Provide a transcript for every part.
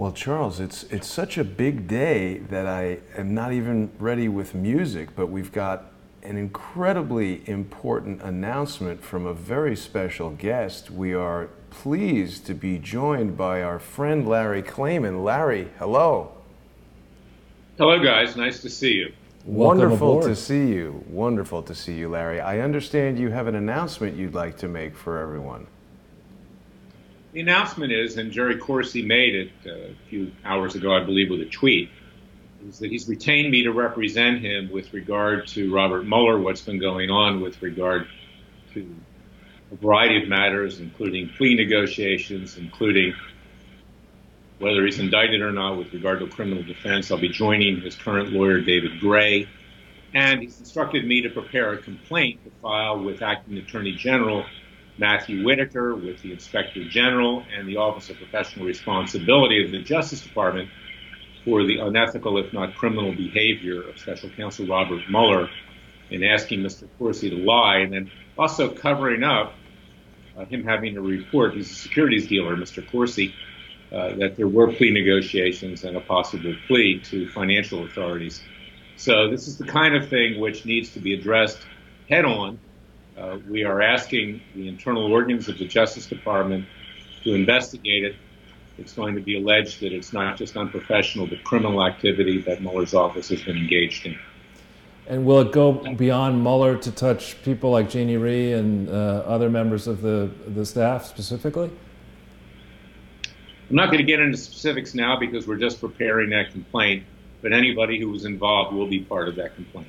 Well, Charles, it's such a big day that I am not even ready with music, but we've got an incredibly important announcement from a very special guest. We are pleased to be joined by our friend Larry Klayman. Larry, hello. Hello, guys. Nice to see you. Wonderful to see you. Wonderful to see you, Larry. I understand you have an announcement you'd like to make for everyone. The announcement is, and Jerry Corsi made it a few hours ago, I believe, with a tweet, is that he's retained me to represent him with regard to Robert Mueller, what's been going on with regard to a variety of matters, including plea negotiations, including whether he's indicted or not with regard to criminal defense. I'll be joining his current lawyer, David Gray, and he's instructed me to prepare a complaint to file with Acting Attorney General Matthew Whitaker, with the Inspector General and the Office of Professional Responsibility of the Justice Department for the unethical, if not criminal, behavior of Special Counsel Robert Mueller in asking Mr. Corsi to lie, and then also covering up him having to report, he's a securities dealer, Mr. Corsi, that there were plea negotiations and a possible plea to financial authorities. So this is the kind of thing which needs to be addressed head on. We are asking the internal organs of the Justice Department to investigate it. It's going to be alleged that it's not just unprofessional, but criminal activity that Mueller's office has been engaged in. And will it go beyond Mueller to touch people like Jeannie Rhee and other members of the staff specifically? I'm not going to get into specifics now because we're just preparing that complaint, but anybody who was involved will be part of that complaint.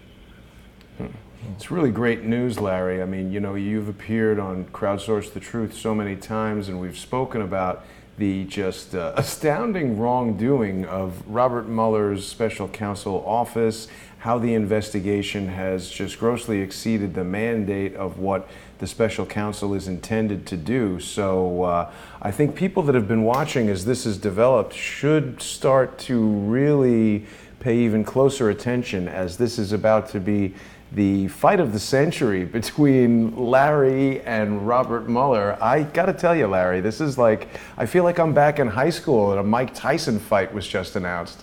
It's really great news, Larry. I mean, you know, you've appeared on Crowdsource the Truth so many times, and we've spoken about the just astounding wrongdoing of Robert Mueller's special counsel office, how the investigation has just grossly exceeded the mandate of what the special counsel is intended to do. So I think people that have been watching as this is developed should start to really pay even closer attention, as this is about to be the fight of the century between Larry and Robert Mueller. I gotta tell you, Larry, this is like, I feel like I'm back in high school and a Mike Tyson fight was just announced.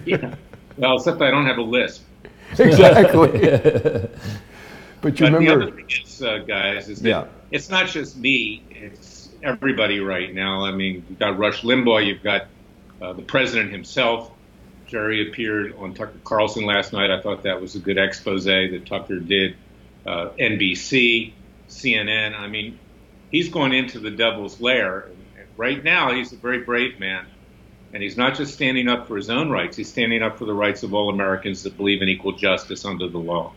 Yeah, well, except I don't have a lisp. Exactly. But you remember, the other thing is, guys, is that it's not just me, it's everybody right now. I mean, you've got Rush Limbaugh, you've got the president himself. Jerry appeared on Tucker Carlson last night. I thought that was a good expose that Tucker did. NBC, CNN. I mean, he's going into the devil's lair. And right now, he's a very brave man. And he's not just standing up for his own rights. He's standing up for the rights of all Americans that believe in equal justice under the law.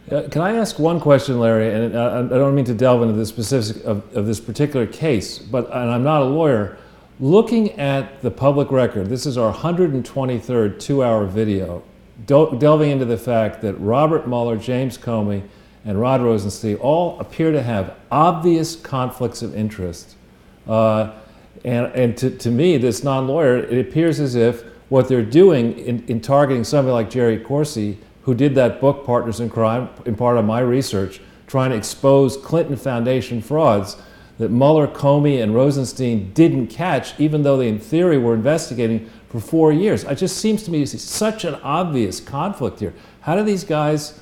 Can I ask one question, Larry? And I don't mean to delve into the specifics of this particular case, and I'm not a lawyer. Looking at the public record, this is our 123rd two-hour video, delving into the fact that Robert Mueller, James Comey, and Rod Rosenstein all appear to have obvious conflicts of interest. And to me, this non-lawyer, it appears as if what they're doing in targeting somebody like Jerry Corsi, who did that book, Partners in Crime, in part of my research, trying to expose Clinton Foundation frauds, that Mueller, Comey, and Rosenstein didn't catch, even though they, in theory, were investigating for 4 years. It just seems to me such an obvious conflict here. How do these guys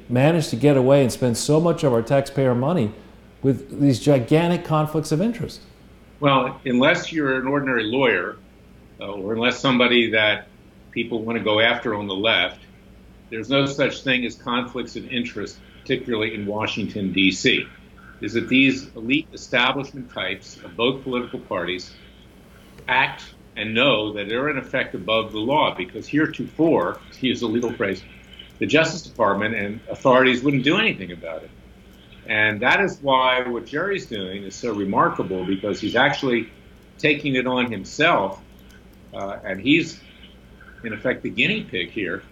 manage to get away and spend so much of our taxpayer money with these gigantic conflicts of interest? Well, unless you're an ordinary lawyer, or unless somebody that people want to go after on the left, there's no such thing as conflicts of interest, particularly in Washington, D.C. Is that these elite establishment types of both political parties act and know that they're in effect above the law, because heretofore, to use a legal phrase, the Justice Department and authorities wouldn't do anything about it. And that is why what Jerry's doing is so remarkable, because he's actually taking it on himself, and he's, in effect, the guinea pig here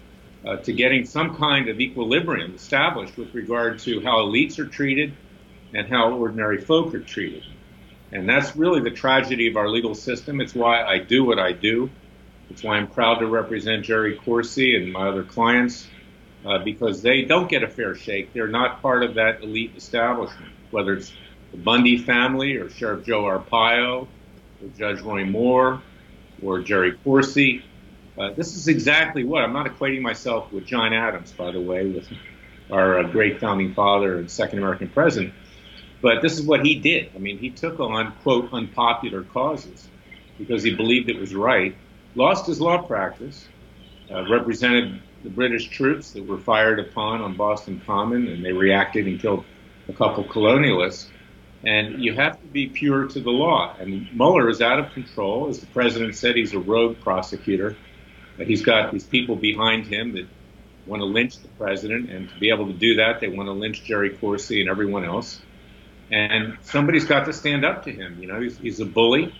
to getting some kind of equilibrium established with regard to how elites are treated and how ordinary folk are treated. And that's really the tragedy of our legal system. It's why I do what I do. It's why I'm proud to represent Jerry Corsi and my other clients, because they don't get a fair shake. They're not part of that elite establishment, whether it's the Bundy family or Sheriff Joe Arpaio or Judge Roy Moore or Jerry Corsi. This is exactly what, I'm not equating myself with John Adams, by the way, with our great founding father and second American president, but this is what he did. I mean, he took on, quote, unpopular causes because he believed it was right, lost his law practice, represented the British troops that were fired upon on Boston Common, and they reacted and killed a couple colonialists. And you have to be pure to the law. And Mueller is out of control. As the president said, he's a rogue prosecutor. He's got these people behind him that want to lynch the president, and to be able to do that, they want to lynch Jerry Corsi and everyone else. And somebody's got to stand up to him. You know, he's a bully,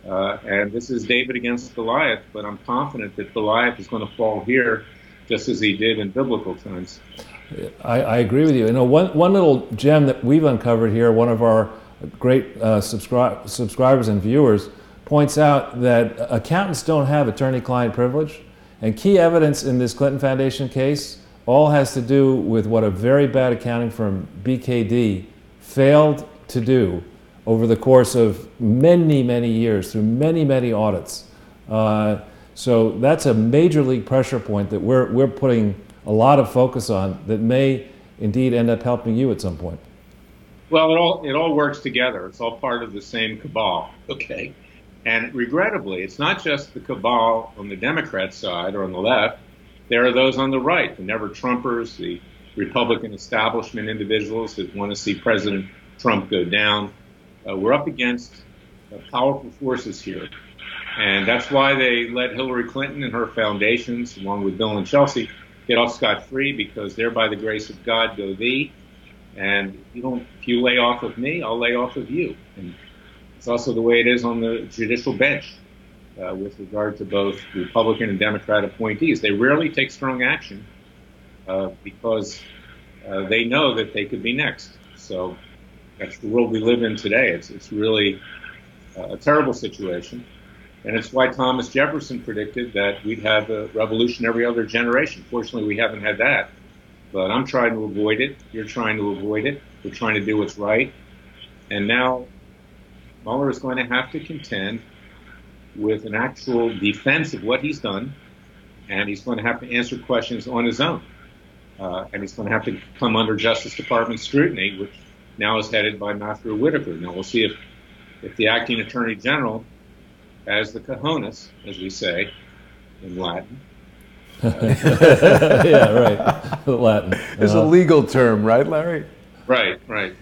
and this is David against Goliath, but I'm confident that Goliath is going to fall here just as he did in biblical times. I agree with you. You know, one little gem that we've uncovered here, one of our great subscribers and viewers points out that accountants don't have attorney-client privilege, and key evidence in this Clinton Foundation case all has to do with what a very bad accounting firm, BKD, failed to do over the course of many, many years through many, many audits. So that's a major league pressure point that we're putting a lot of focus on that may indeed end up helping you at some point. Well, it all works together. It's all part of the same cabal, okay? And regrettably, it's not just the cabal on the Democrat side or on the left. There are those on the right, the never-Trumpers, the Republican establishment individuals that want to see President Trump go down. We're up against powerful forces here. And that's why they let Hillary Clinton and her foundations, along with Bill and Chelsea, get off scot-free, because they're, by the grace of God, go thee. And if you lay off of me, I'll lay off of you. And it's also the way it is on the judicial bench with regard to both Republican and Democrat appointees. They rarely take strong action because they know that they could be next. So that's the world we live in today. It's really a terrible situation. And it's why Thomas Jefferson predicted that we'd have a revolution every other generation. Fortunately, we haven't had that. But I'm trying to avoid it. You're trying to avoid it. We're trying to do what's right. And now Mueller is going to have to contend with an actual defense of what he's done, and he's going to have to answer questions on his own. And he's going to have to come under Justice Department scrutiny, which now is headed by Matthew Whitaker. Now we'll see if the acting Attorney General has the cojones, as we say in Latin. Yeah, right. Latin. It's a legal term, right, Larry? Right, right.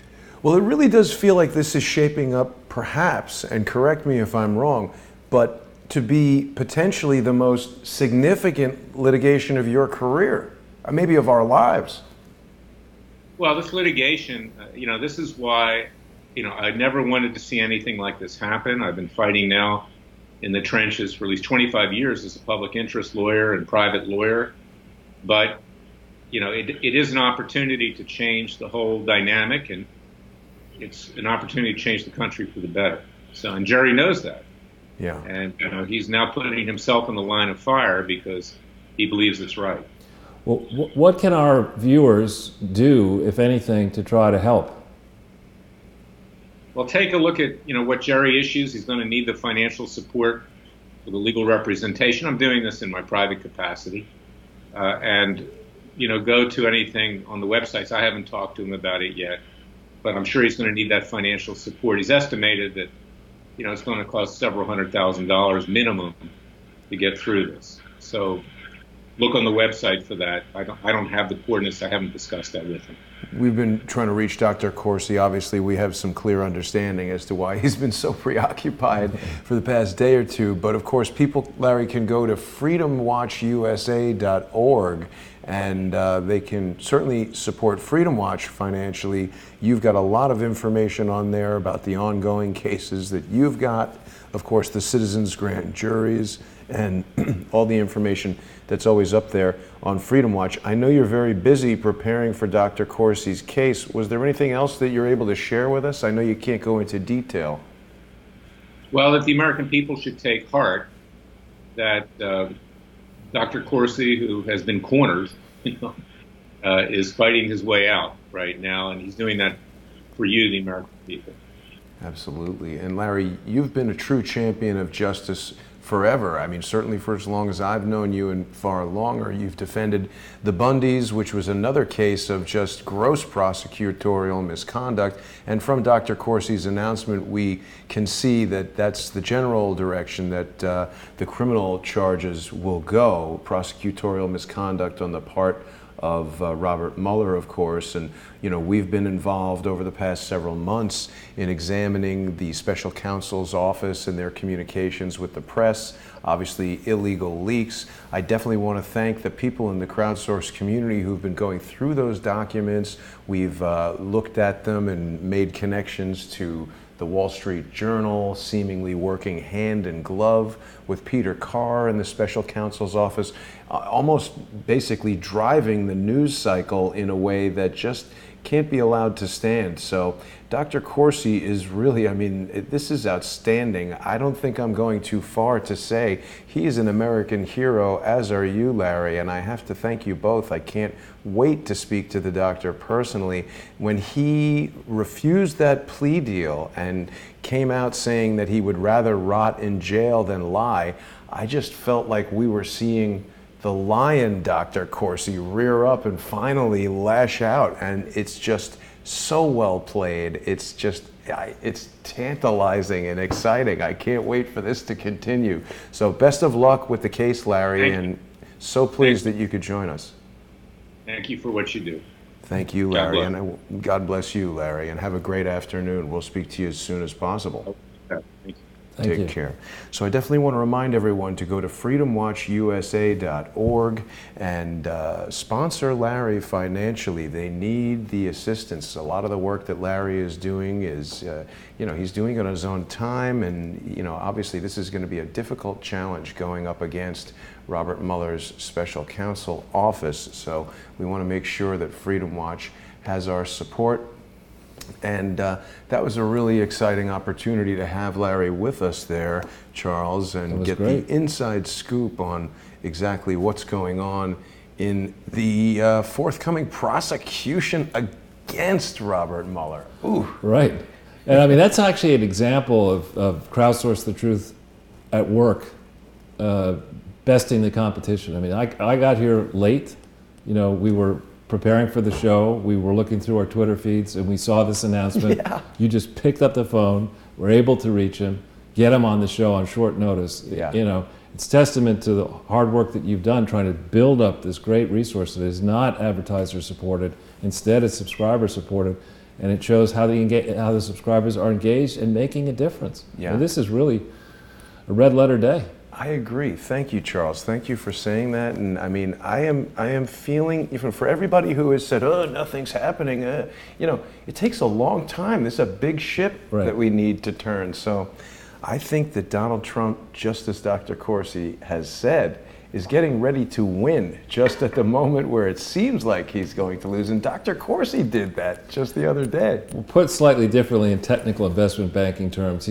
Well, it really does feel like this is shaping up, perhaps, and correct me if I'm wrong, but to be potentially the most significant litigation of your career, maybe of our lives. Well, this litigation, this is why, I never wanted to see anything like this happen. I've been fighting now in the trenches for at least 25 years as a public interest lawyer and private lawyer. But, it is an opportunity to change the whole dynamic, and it's an opportunity to change the country for the better. So, and Jerry knows that. Yeah. And, he's now putting himself in the line of fire because he believes it's right. Well, what can our viewers do, if anything, to try to help? Well, take a look at, what Jerry issues. He's going to need the financial support for the legal representation. I'm doing this in my private capacity. And, go to anything on the websites. I haven't talked to him about it yet, but I'm sure he's going to need that financial support. He's estimated that, it's going to cost several $100,000 minimum to get through this. So look on the website for that. I don't have the coordinates. I haven't discussed that with him. We've been trying to reach Dr. Corsi. Obviously, we have some clear understanding as to why he's been so preoccupied for the past day or two. But of course, people, Larry, can go to freedomwatchusa.org, and they can certainly support Freedom Watch financially. You've got a lot of information on there about the ongoing cases that you've got. Of course, the citizens' grand juries and all the information that's always up there on Freedom Watch. I know you're very busy preparing for Dr. Corsi's case. Was there anything else that you're able to share with us? I know you can't go into detail. Well, that the American people should take heart that Dr. Corsi, who has been cornered, is fighting his way out right now, and he's doing that for you, the American people. Absolutely. And Larry, you've been a true champion of justice forever. I mean, certainly for as long as I've known you and far longer, you've defended the Bundys, which was another case of just gross prosecutorial misconduct. And from Dr. Corsi's announcement, we can see that that's the general direction that the criminal charges will go, prosecutorial misconduct on the part of Robert Mueller, of course. And, you know, we've been involved over the past several months in examining the special counsel's office and their communications with the press, obviously illegal leaks. I definitely want to thank the people in the Crowdsource community who've been going through those documents. We've looked at them and made connections to the Wall Street Journal, seemingly working hand in glove with Peter Carr in the special counsel's office, almost basically driving the news cycle in a way that just can't be allowed to stand. So Dr. Corsi is really, I mean, this is outstanding. I don't think I'm going too far to say he is an American hero, as are you, Larry, and I have to thank you both. I can't wait to speak to the doctor personally. When he refused that plea deal and came out saying that he would rather rot in jail than lie, I just felt like we were seeing the lion Dr. Corsi rear up and finally lash out, and it's just so well played. It's just, it's tantalizing and exciting. I can't wait for this to continue. So best of luck with the case, Larry, and so pleased that you could join us. Thank you for what you do. Thank you, Larry, and God bless you, Larry, and have a great afternoon. We'll speak to you as soon as possible. Thank you. Take care. So I definitely want to remind everyone to go to freedomwatchusa.org and sponsor Larry financially. They need the assistance. A lot of the work that Larry is doing is, you know, he's doing it on his own time, and, you know, obviously this is going to be a difficult challenge going up against Robert Mueller's special counsel office. So we want to make sure that Freedom Watch has our support. And that was a really exciting opportunity to have Larry with us there, Charles, and get the inside scoop on exactly what's going on in the forthcoming prosecution against Robert Mueller. Ooh. Right. And I mean, that's actually an example of Crowdsource the Truth at work, besting the competition. I mean, I got here late. You know, we were preparing for the show, we were looking through our Twitter feeds, and we saw this announcement. Yeah. You just picked up the phone, were able to reach him, get him on the show on short notice. Yeah. You know, it's testament to the hard work that you've done trying to build up this great resource that is not advertiser supported. Instead, it's subscriber supported, and it shows how the subscribers are engaged and making a difference. Yeah. And this is really a red letter day. I agree. Thank you, Charles. Thank you for saying that. And I mean, I am feeling, even for everybody who has said, oh, nothing's happening, you know, it takes a long time. This is a big ship that we need to turn. So I think that Donald Trump, just as Dr. Corsi has said, is getting ready to win just at the moment where it seems like he's going to lose. And Dr. Corsi did that just the other day. Well, put slightly differently in technical investment banking terms,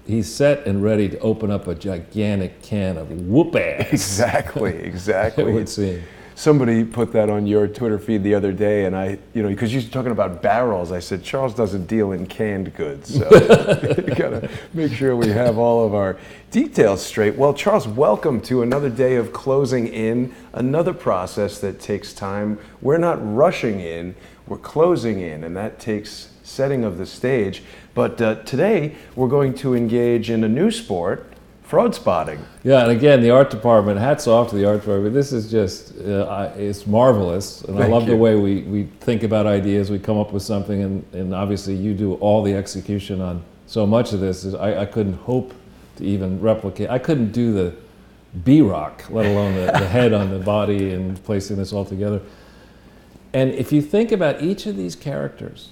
he's set and ready to open up a gigantic can of whoop ass. Exactly, exactly. It would seem. Somebody put that on your Twitter feed the other day, and I, you know, because you're talking about barrels, I said, Charles doesn't deal in canned goods, so you gotta make sure we have all of our details straight. Well, Charles, welcome to another day of closing in, another process that takes time. We're not rushing in, we're closing in, and that takes setting of the stage. But today, we're going to engage in a new sport, Fraudspotting. Yeah, and again, the art department, hats off to the art department. This is just, it's marvelous. And I love the way we think about ideas, we come up with something, and obviously you do all the execution on so much of this. I couldn't hope to even replicate. I couldn't do the B-rock, let alone the head on the body and placing this all together. And if you think about each of these characters,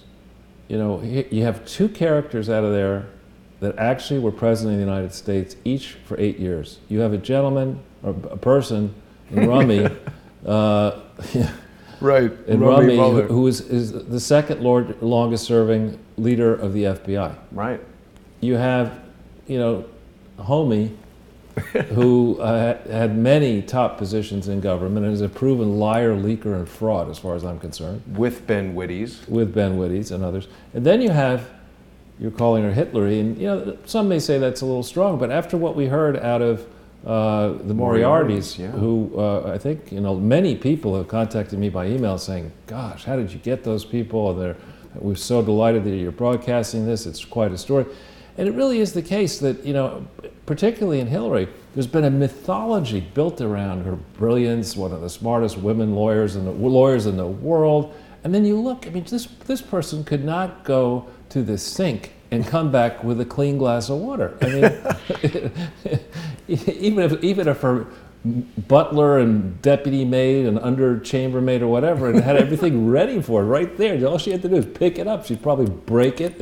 you know, you have two characters out of there that actually were president of the United States, each for 8 years. You have a gentleman, or a person, in Rummy, right, in Rummy who is the second longest serving leader of the FBI. Right. You have, you know, Comey, who had many top positions in government and is a proven liar, leaker, and fraud, as far as I'm concerned. With Ben Wittes. With Ben Wittes and others. And then you have, you're calling her Hitlery, and you know, some may say that's a little strong, but after what we heard out of the Moriartys, yeah. who I think many people have contacted me by email saying, "Gosh, how did you get those people? We're so delighted that you're broadcasting this. It's quite a story." And it really is the case that, particularly in Hillary, there's been a mythology built around her brilliance, one of the smartest women lawyers in the world. And then you look, I mean, this person could not go to the sink and come back with a clean glass of water. I mean, even if her butler and deputy maid and under chambermaid or whatever and had everything ready for her right there, all she had to do is pick it up. She'd probably break it.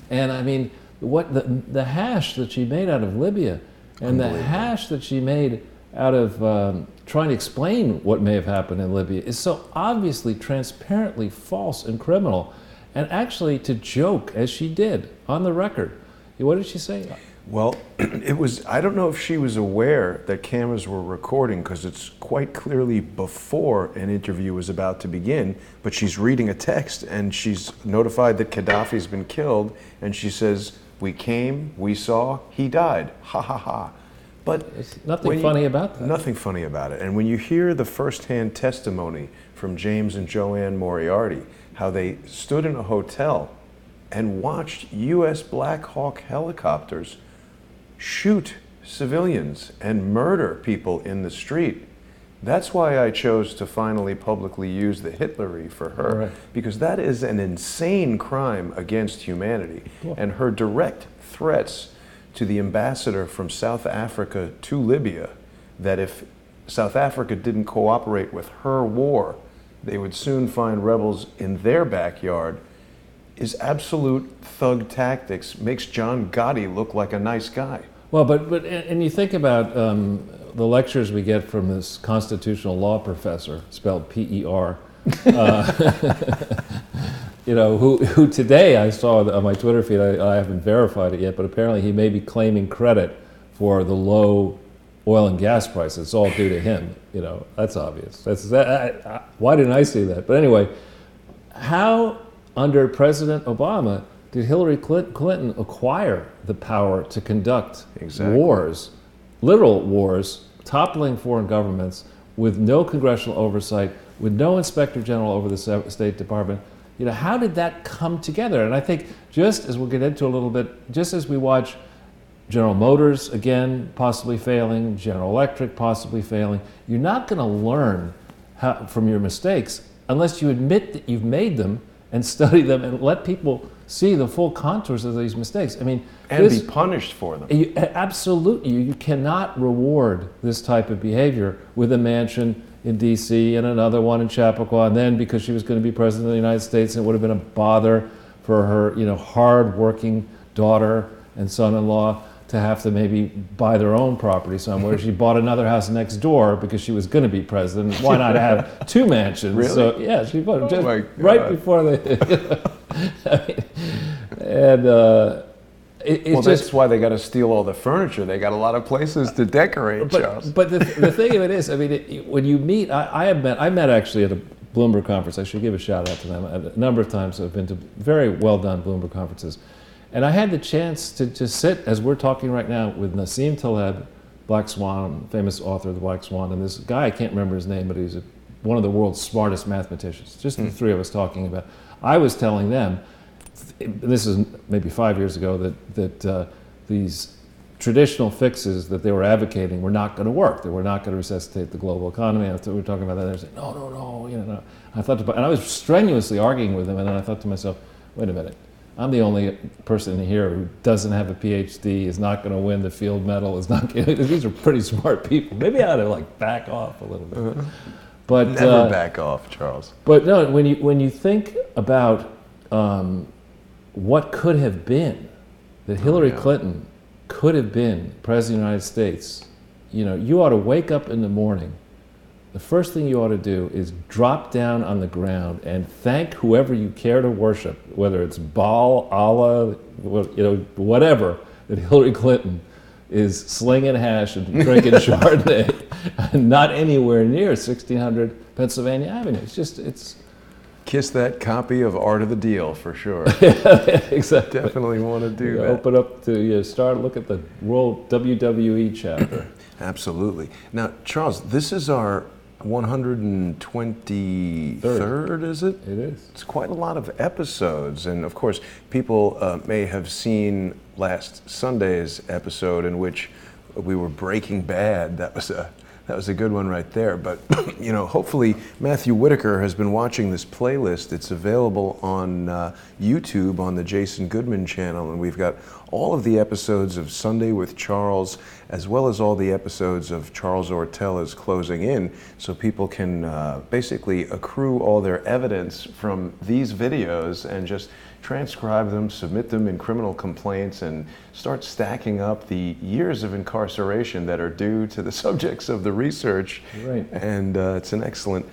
And I mean, what the hash that she made out of Libya and the hash that she made out of trying to explain what may have happened in Libya is so obviously, transparently false and criminal. And actually to joke, as she did, on the record. What did she say? Well, I don't know if she was aware that cameras were recording, because it's quite clearly before an interview was about to begin, but she's reading a text and she's notified that Gaddafi's been killed, and she says, "We came, we saw, he died, ha ha ha." But there's nothing funny about that. Nothing funny about it. And when you hear the firsthand testimony from James and Joanne Moriarty, how they stood in a hotel and watched U.S. Black Hawk helicopters shoot civilians and murder people in the street. That's why I chose to finally publicly use the Hitlery for her, right, because that is an insane crime against humanity. Cool. And her direct threats to the ambassador from South Africa to Libya, that if South Africa didn't cooperate with her war, they would soon find rebels in their backyard, is absolute thug tactics, makes John Gotti look like a nice guy. Well, but you think about the lectures we get from this constitutional law professor, spelled P-E-R, who today I saw on my Twitter feed, I haven't verified it yet, but apparently he may be claiming credit for the low oil and gas prices. It's all due to him. That's obvious. Why didn't I see that? But anyway, how under President Obama did Hillary Clinton acquire the power to conduct wars, literal wars, toppling foreign governments with no congressional oversight, with no inspector general over the State Department? How did that come together? And I think, just as we'll get into a little bit, just as we watch General Motors, again, possibly failing, General Electric possibly failing, you're not going to learn from your mistakes unless you admit that you've made them and study them and let people see the full contours of these mistakes. I mean, and be punished for them. Absolutely. You cannot reward this type of behavior with a mansion in D.C. and another one in Chappaqua, and then because she was going to be president of the United States, it would have been a bother for her, hard-working daughter and son-in-law to have to maybe buy their own property somewhere. She bought another house next door because she was going to be president. Why not have two mansions? Really? So yeah, she bought just right before they. That's why they got to steal all the furniture. They got a lot of places to decorate, Charles. But the thing of it is, I mean, when you meet, I met actually at a Bloomberg conference. I should give a shout out to them. A number of times I've been to very well done Bloomberg conferences. And I had the chance to sit, as we're talking right now, with Nassim Taleb, Black Swan, famous author of the Black Swan, and this guy, I can't remember his name, but he's one of the world's smartest mathematicians. Just the three of us talking about. I was telling them, this is maybe 5 years ago, that these traditional fixes that they were advocating were not going to work. They were not going to resuscitate the global economy. And we were talking about that. And they said, no. No. And I was strenuously arguing with them, and then I thought to myself, wait a minute. I'm the only person here who doesn't have a PhD, is not going to win the field medal, is not. These are pretty smart people. Maybe I ought to back off a little bit. But never back off, Charles. But no, when you think about what could have been, that Hillary Clinton could have been president of the United States, you ought to wake up in the morning. The first thing you ought to do is drop down on the ground and thank whoever you care to worship, whether it's Baal, Allah, whatever, that Hillary Clinton is slinging hash and drinking Chardonnay, and not anywhere near 1600 Pennsylvania Avenue. It's Kiss that copy of Art of the Deal for sure. Exactly. Definitely want to do that. Open up to look at the World WWE chapter. Absolutely. Now, Charles, this is our 123rd, is it? It is. It's quite a lot of episodes, and of course, people may have seen last Sunday's episode in which we were Breaking Bad. That was a good one right there. But you know, hopefully Matthew Whitaker has been watching this playlist. It's available on YouTube on the Jason Goodman channel, and we've got all of the episodes of Sunday with Charles, as well as all the episodes of Charles Ortel is Closing In, so people can basically accrue all their evidence from these videos and just transcribe them, submit them in criminal complaints, and start stacking up the years of incarceration that are due to the subjects of the research. Right. And it's an excellent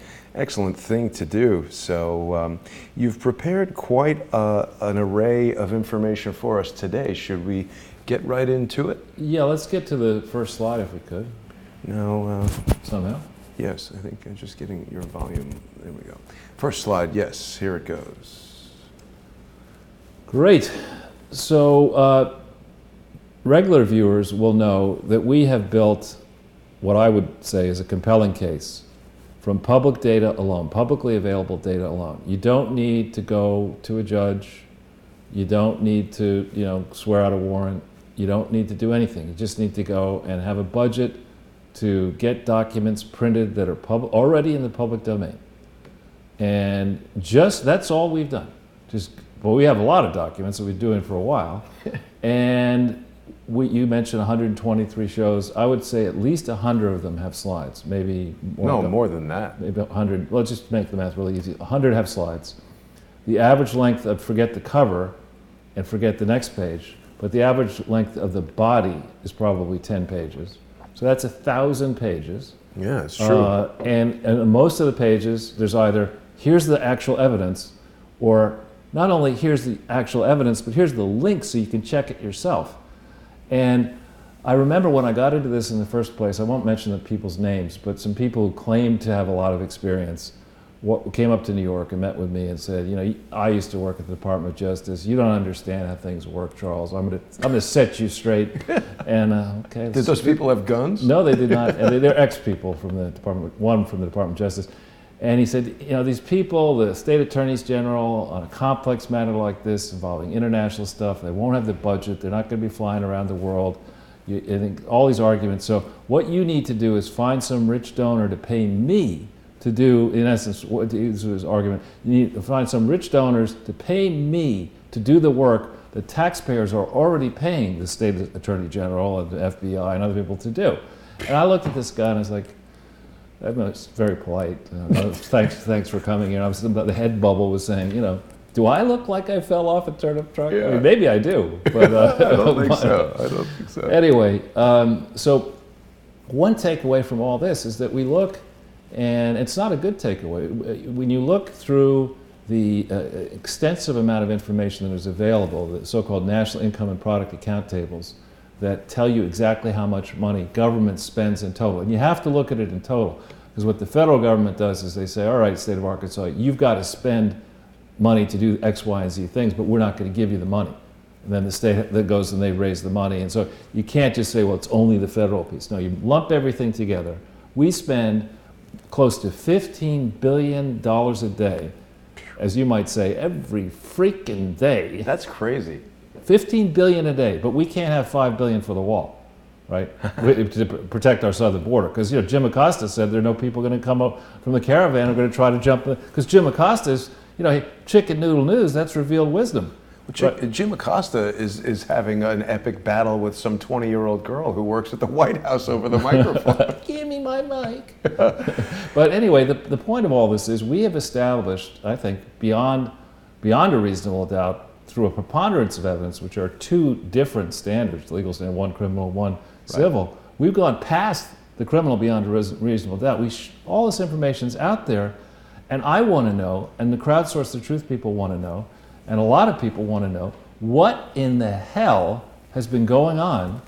thing to do. So you've prepared quite an array of information for us today. Should we get right into it? Yeah, let's get to the first slide if we could. No. Somehow. Yes, I think I'm just getting your volume. There we go. First slide, yes, here it goes. Great. So regular viewers will know that we have built what I would say is a compelling case from public data alone, publicly available data alone. You don't need to go to a judge. You don't need to, swear out a warrant. You don't need to do anything. You just need to go and have a budget to get documents printed that are already in the public domain. And that's all we've done. Well, we have a lot of documents that we've been doing for a while. And you mentioned 123 shows. I would say at least 100 of them have slides, maybe more. No, more than that. Maybe 100. Let's just make the math really easy. 100 have slides. The average length of, forget the cover and forget the next page, but the average length of the body is probably 10 pages. So that's 1,000 pages. Yeah, it's true. And most of the pages, there's either, here's the actual evidence, or not only here's the actual evidence, but here's the link so you can check it yourself. And I remember when I got into this in the first place, I won't mention the people's names, but some people who claimed to have a lot of experience came up to New York and met with me and said, I used to work at the Department of Justice. You don't understand how things work, Charles. I'm gonna set you straight. And okay. Did those people have guns? No, they did not. And they're ex-people from the Department, one from the Department of Justice. And he said, these people, the state attorneys general, on a complex matter like this involving international stuff, they won't have the budget, they're not going to be flying around the world, I think all these arguments. So what you need to do is find some rich donor to pay me to do, in essence, what is his argument, you need to find some rich donors to pay me to do the work that taxpayers are already paying the state attorney general and the FBI and other people to do. And I looked at this guy and I was like, it's very polite. Thanks for coming here. The head bubble was saying, do I look like I fell off a turnip truck? Yeah. I mean, maybe I do, but I don't think so. Anyway, so one takeaway from all this is that we look, and it's not a good takeaway. When you look through the extensive amount of information that is available, the so-called national income and product account tables, that tell you exactly how much money government spends in total. And you have to look at it in total, because what the federal government does is they say, all right, state of Arkansas, you've got to spend money to do X, Y, and Z things, but we're not going to give you the money. And then the state that goes and they raise the money. And so you can't just say, well, it's only the federal piece. No, you lump everything together. We spend close to $15 billion a day, as you might say, every freaking day. That's crazy. 15 billion a day, but we can't have 5 billion for the wall, right? To protect our southern border. Because Jim Acosta said there are no people going to come up from the caravan who are going to try to jump in. Because Jim Acosta's, chicken noodle news, that's revealed wisdom. Jim Acosta is having an epic battle with some 20-year-old girl who works at the White House over the microphone. Give me my mic. But anyway, the point of all this is we have established, I think, beyond a reasonable doubt, through a preponderance of evidence, which are two different standards, legal standard, one criminal, one civil, we've gone past the criminal beyond a reasonable doubt. All this information's out there, and I want to know, and the Crowdsource the Truth people want to know, and a lot of people want to know, what in the hell has been going on,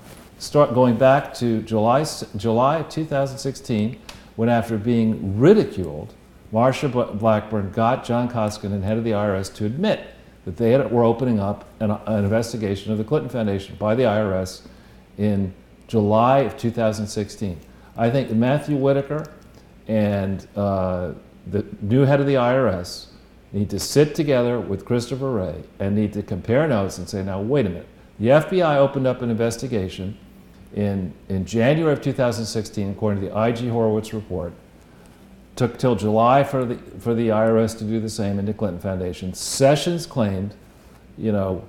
going back to July 2016, when after being ridiculed Marsha Blackburn got John Koskinen, head of the IRS, to admit that they were opening up an investigation of the Clinton Foundation by the IRS in July of 2016. I think Matthew Whitaker and the new head of the IRS need to sit together with Christopher Wray and need to compare notes and say, now, wait a minute. The FBI opened up an investigation in January of 2016, according to the I.G. Horowitz report. Took till July for the IRS to do the same in the Clinton Foundation. Sessions claimed, you know,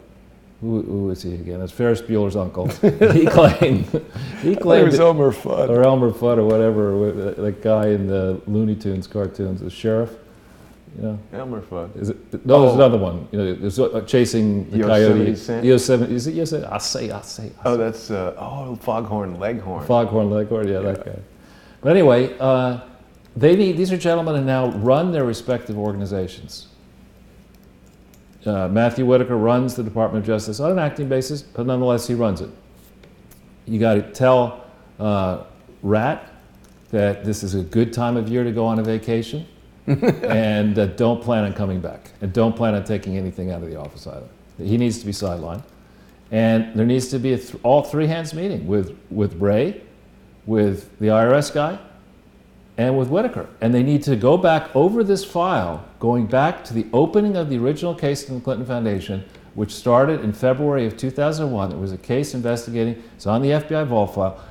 who is he again? It's Ferris Bueller's uncle. He claimed it was Elmer Fudd. Or Elmer Fudd or whatever, that guy in the Looney Tunes cartoons, the sheriff. You know? Elmer Fudd. Is it? No, there's another one. You know, there's chasing the coyote. Yosemite. Is it Yosemite? I say. Oh, that's Foghorn Leghorn. Foghorn Leghorn. Yeah, that guy. But anyway, these are gentlemen who now run their respective organizations. Matthew Whitaker runs the Department of Justice on an acting basis, but nonetheless he runs it. You got to tell Rat that this is a good time of year to go on a vacation, and don't plan on coming back, and don't plan on taking anything out of the office either. He needs to be sidelined, and there needs to be all three hands meeting with Wray, with the IRS guy, and with Whitaker. And they need to go back over this file, going back to the opening of the original case in the Clinton Foundation, which started in February of 2001. It was a case investigating, it's on the FBI vault file,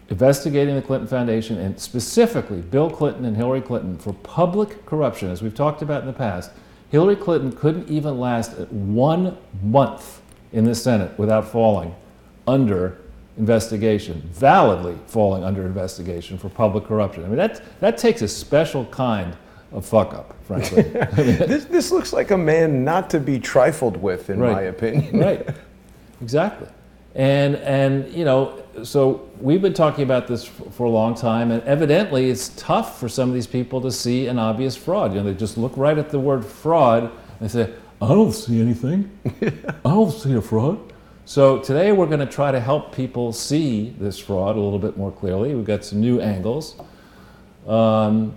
investigating the Clinton Foundation and specifically Bill Clinton and Hillary Clinton for public corruption. As we've talked about in the past, Hillary Clinton couldn't even last 1 month in the Senate without falling under investigation, validly falling under investigation for public corruption. I mean, that takes a special kind of fuck up, frankly. This looks like a man not to be trifled with, in my opinion. Right, exactly. And you know, so we've been talking about this for a long time, and evidently it's tough for some of these people to see an obvious fraud. You know, they just look right at the word fraud and say, I don't see anything. I don't see a fraud. So today we're going to try to help people see this fraud a little bit more clearly. We've got some new angles. And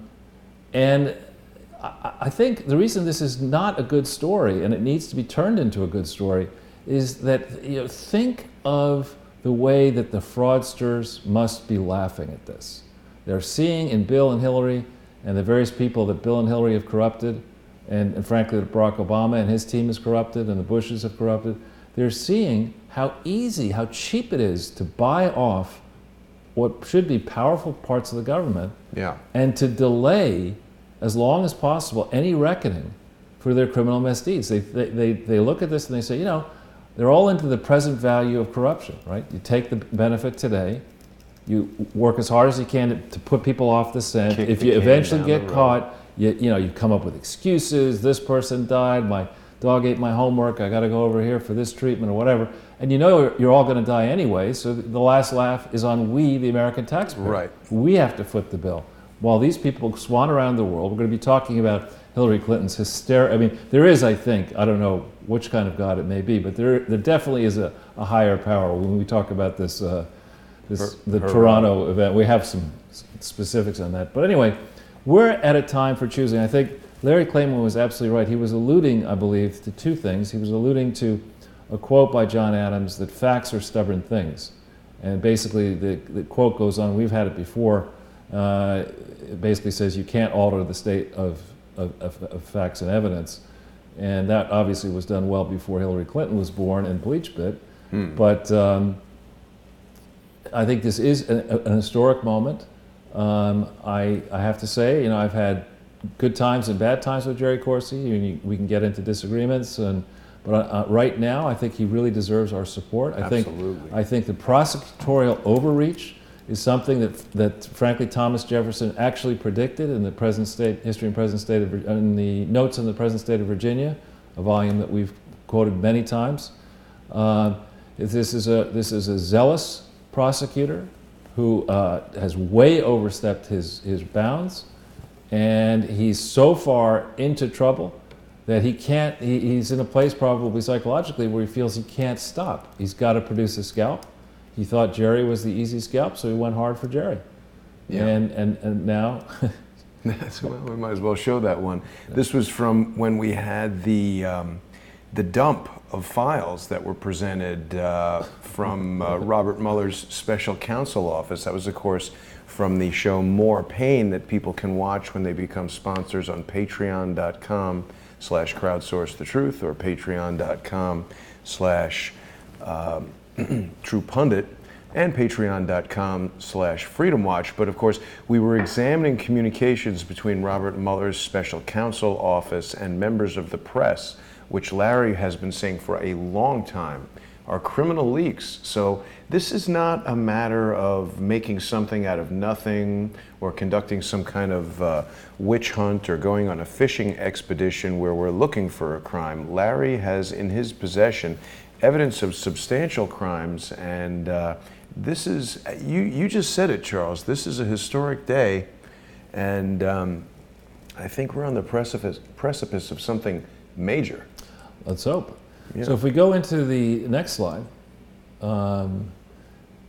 I think the reason this is not a good story, and it needs to be turned into a good story, is that, you know, think of the way that the fraudsters must be laughing at this. They're seeing in Bill and Hillary and the various people that Bill and Hillary have corrupted, and frankly that Barack Obama and his team has corrupted and the Bushes have corrupted, they're seeing how easy, how cheap it is to buy off what should be powerful parts of the government, and to delay as long as possible any reckoning for their criminal misdeeds. They look at this and they say, you know, they're all into the present value of corruption, right? You take the benefit today, you work as hard as you can to put people off the scent. If you eventually get caught, you know, you come up with excuses. This person died, my dog ate my homework, I got to go over here for this treatment or whatever. And you know you're all going to die anyway, so the last laugh is on we, the American taxpayer. Right. We have to foot the bill. While these people swan around the world, we're going to be talking about Hillary Clinton's hysteria. I mean, there is, I think, I don't know which kind of God it may be, but there definitely is a higher power. When we talk about this, the Toronto event, we have some specifics on that. But anyway, we're at a time for choosing. I think Larry Klayman was absolutely right. He was alluding, I believe, to two things. He was alluding to a quote by John Adams that facts are stubborn things. And basically the quote goes on, we've had it before, it basically says you can't alter the state of facts and evidence. And that obviously was done well before Hillary Clinton was born and bleach bit. But I think this is an historic moment. I have to say, you know, I've had good times and bad times with Jerry Corsi. We can get into disagreements, but right now I think he really deserves our support. I think the prosecutorial overreach is something that frankly Thomas Jefferson actually predicted in the present state history and present state of in the notes on the present state of Virginia, a volume that we've quoted many times. This is a zealous prosecutor who has way overstepped his bounds, and he's so far into trouble that he can't. He's in a place probably psychologically where he feels he can't stop. He's got to produce a scalp. He thought Jerry was the easy scalp, so he went hard for Jerry. And now Well, we might as well show that one. This was from when we had the dump of files that were presented from Robert Mueller's special counsel office. That was, of course, from the show More Pain that people can watch when they become sponsors on patreon.com/crowdsourcethetruth or patreon.com/truepundit and patreon.com/freedomwatch. But of course, we were examining communications between Robert Mueller's special counsel office and members of the press, which Larry has been saying for a long time are criminal leaks. So this is not a matter of making something out of nothing or conducting some kind of witch hunt or going on a fishing expedition where we're looking for a crime. Larry has in his possession evidence of substantial crimes, and this is, you just said it, Charles, this is a historic day, and I think we're on the precipice of something major. Let's hope. Yeah. So if we go into the next slide,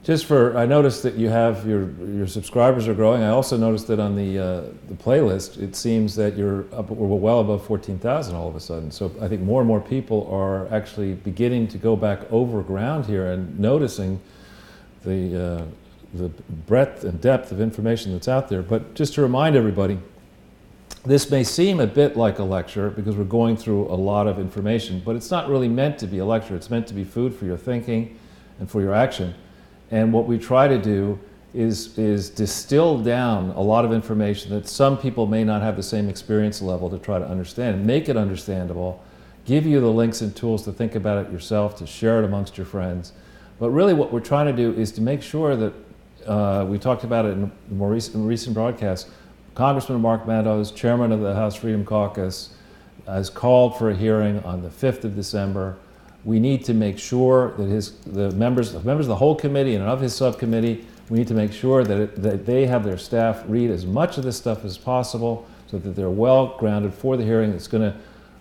just for, I noticed that you have your subscribers are growing. I also noticed that on the playlist, it seems that we're well above 14,000 all of a sudden. So I think more and more people are actually beginning to go back over ground here and noticing the breadth and depth of information that's out there. But just to remind everybody, this may seem a bit like a lecture because we're going through a lot of information, but it's not really meant to be a lecture. It's meant to be food for your thinking and for your action. And what we try to do is distill down a lot of information that some people may not have the same experience level to try to understand, make it understandable, give you the links and tools to think about it yourself, to share it amongst your friends. But really what we're trying to do is to make sure that, we talked about it in more recent broadcasts, Congressman Mark Meadows, chairman of the House Freedom Caucus, has called for a hearing on the 5th of December. We need to make sure that the members of the whole committee and of his subcommittee, we need to make sure that they have their staff read as much of this stuff as possible so that they're well grounded for the hearing.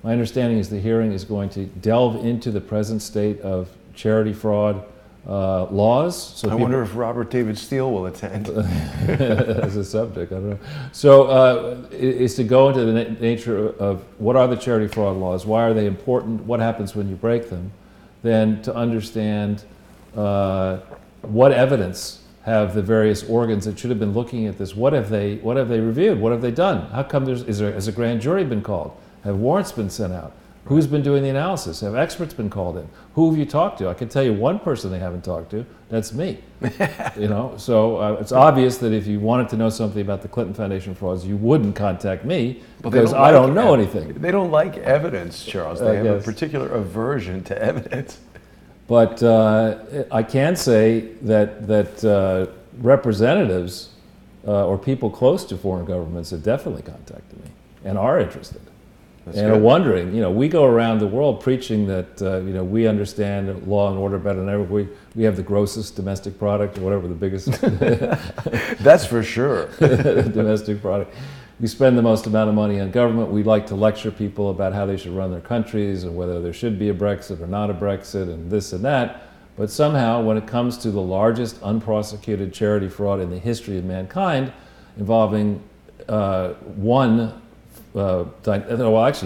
My understanding is the hearing is going to delve into the present state of charity fraud laws. So I wonder if Robert David Steele will attend. As a subject, I don't know. So is to go into the nature of what are the charity fraud laws, why are they important, what happens when you break them, then to understand what evidence have the various organs that should have been looking at this, what have they reviewed, what have they done, how come has a grand jury been called, have warrants been sent out? Who's been doing the analysis? Have experts been called in? Who have you talked to? I can tell you one person they haven't talked to. That's me. So it's obvious that if you wanted to know something about the Clinton Foundation frauds, you wouldn't contact me because I don't know anything. They don't like evidence, Charles. They have a particular aversion to evidence. But I can say that representatives or people close to foreign governments have definitely contacted me and are interested. That's and good. are wondering, we go around the world preaching that, we understand law and order better than ever. We have the grossest domestic product, or whatever the biggest. That's for sure. Domestic product. We spend the most amount of money on government. We like to lecture people about how they should run their countries and whether there should be a Brexit or not a Brexit and this and that. But somehow, when it comes to the largest unprosecuted charity fraud in the history of mankind, involving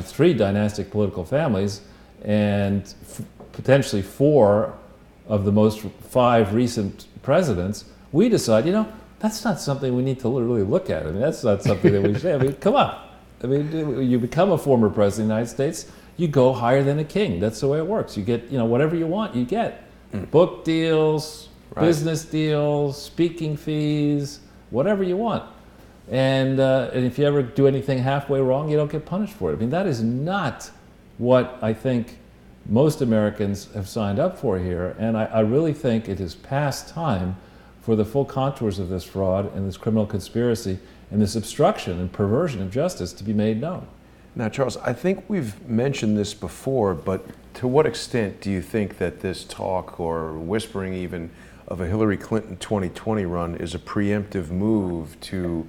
three dynastic political families and potentially 4 of the most 5 recent presidents, we decide, that's not something we need to really look at. I mean, that's not something that we say. I mean, come on. I mean, you become a former president of the United States, you go higher than a king. That's the way it works. You get, whatever you want, you get. Book deals, business deals, speaking fees, whatever you want. And if you ever do anything halfway wrong, you don't get punished for it. I mean, that is not what I think most Americans have signed up for here. And I really think it is past time for the full contours of this fraud and this criminal conspiracy and this obstruction and perversion of justice to be made known. Now, Charles, I think we've mentioned this before, but to what extent do you think that this talk, or whispering even, of a Hillary Clinton 2020 run is a preemptive move to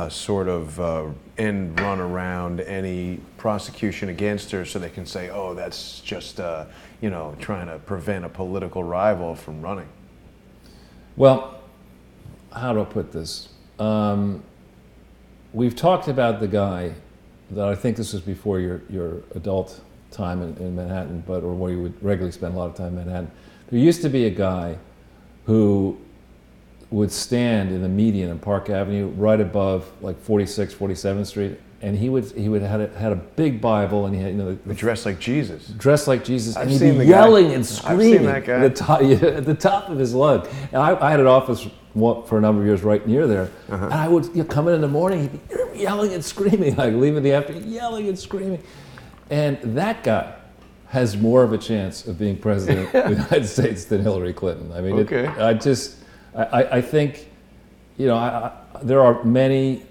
sort of end run around any prosecution against her so they can say, oh, that's just, trying to prevent a political rival from running? Well, how do I put this? we've talked about the guy that I think this was before your adult time in Manhattan, or where you would regularly spend a lot of time in Manhattan. There used to be a guy who would stand in the median in Park Avenue right above like 46th, 47th Street, and he would had a big Bible, and he had, dressed like Jesus. Dressed like Jesus, and I've he'd seen be the yelling guy. and I've screaming seen that guy. at the top of his lungs. And I had an office for a number of years right near there, and I would come in the morning, he'd be yelling and screaming, like leave in the afternoon, yelling and screaming. And that guy has more of a chance of being president of the United States than Hillary Clinton. I mean, I think, there are many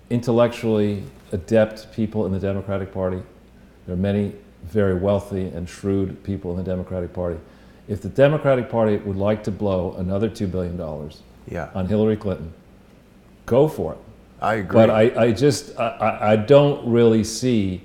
intellectually adept people in the Democratic Party. There are many very wealthy and shrewd people in the Democratic Party. If the Democratic Party would like to blow another $2 billion on Hillary Clinton, go for it. I agree. But I don't really see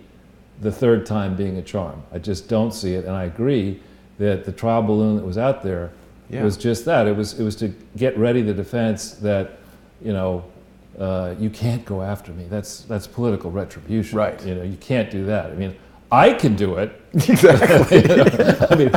the third time being a charm. I just don't see it, and I agree that the trial balloon that was out there was just that. It was to get ready the defense that, you can't go after me. That's political retribution. Right. You can't do that. I mean, I can do it. Exactly. I mean,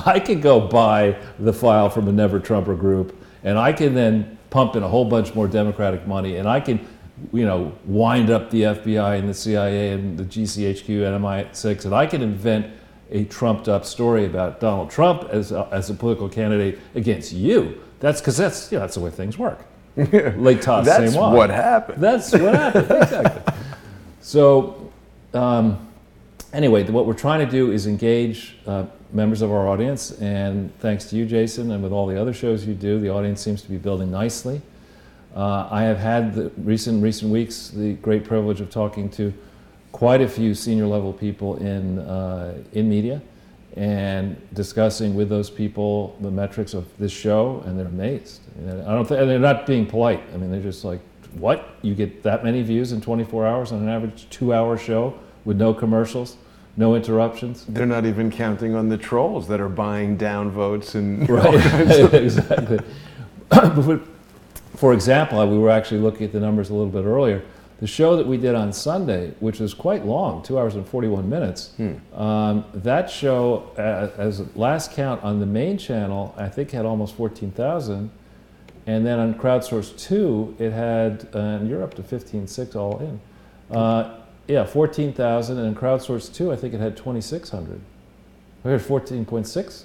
I can go buy the file from a Never Trumper group, and I can then pump in a whole bunch more Democratic money, and I can, wind up the FBI and the CIA and the GCHQ and MI6, and I can invent a trumped-up story about Donald Trump as a political candidate against you. That's because that's the way things work. Lake Toss, That's same what happened. That's what happened, exactly. So, anyway, what we're trying to do is engage members of our audience, and thanks to you, Jason, and with all the other shows you do, the audience seems to be building nicely. I have had the recent weeks the great privilege of talking to quite a few senior level people in media, and discussing with those people the metrics of this show, and they're amazed. And and they're not being polite. I mean, they're just like, "What? You get that many views in 24 hours on an average 2-hour show with no commercials, no interruptions?" They're not even counting on the trolls that are buying down votes and right. Exactly. For example, we were actually looking at the numbers a little bit earlier. The show that we did on Sunday, which was quite long, 2 hours and 41 minutes, that show, as last count on the main channel, I think had almost 14,000. And then on Crowdsource 2, it had, and you're up to 15.6 all in. 14,000, and in Crowdsource 2, I think it had 2,600. We had 14.6.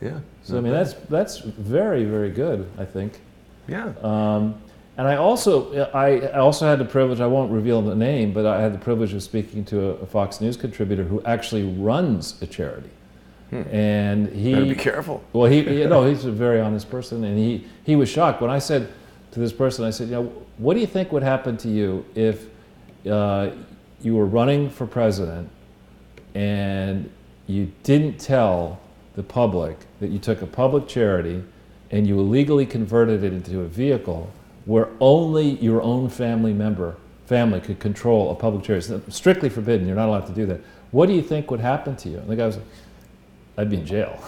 Yeah. So I mean, that's very, very good, I think. Yeah. And I also had the privilege, I won't reveal the name, but I had the privilege of speaking to a Fox News contributor who actually runs a charity. And he Better be careful. Well, he's a very honest person, and he was shocked when I said to this person, I said, what do you think would happen to you if you were running for president and you didn't tell the public that you took a public charity and you illegally converted it into a vehicle where only your own family could control a public charity? It's strictly forbidden. You're not allowed to do that. What do you think would happen to you? And the guy was like, I'd be in jail.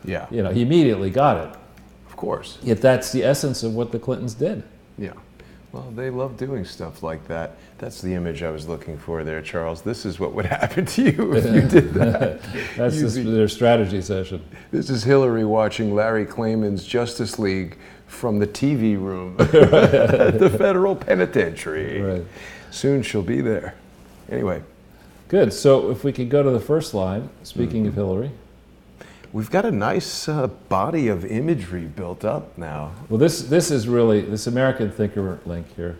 Yeah. He immediately got it. Of course. Yet that's the essence of what the Clintons did. Yeah. Well, they love doing stuff like that. That's the image I was looking for there, Charles. This is what would happen to you if you did that. That's their strategy session. This is Hillary watching Larry Klayman's Justice League from the TV room at the federal penitentiary. Right. Soon she'll be there. Anyway. Good. So if we could go to the first slide, speaking of Hillary. We've got a nice body of imagery built up now. Well, this is really this American thinker link here.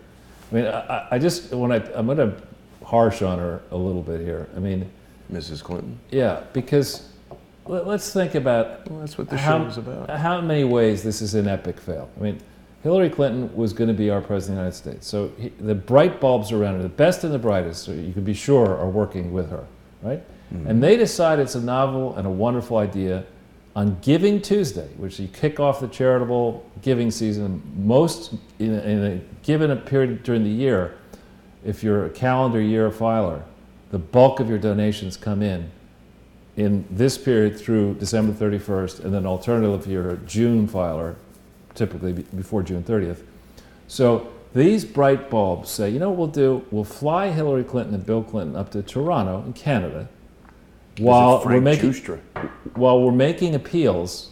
I mean, I'm going to harsh on her a little bit here. I mean, Mrs. Clinton. Yeah, because let's think about that's what the show is about. How many ways this is an epic fail. I mean, Hillary Clinton was going to be our president of the United States. So the bright bulbs around her, the best and the brightest, so you can be sure, are working with her, right? And they decide it's a novel and a wonderful idea on Giving Tuesday, which you kick off the charitable giving season. Most in a given period during the year, if you're a calendar year filer, the bulk of your donations come in this period through December 31st, and then alternatively if you're a June filer, typically before June 30th. So these bright bulbs say, you know what we'll do? We'll fly Hillary Clinton and Bill Clinton up to Toronto in Canada while we're making appeals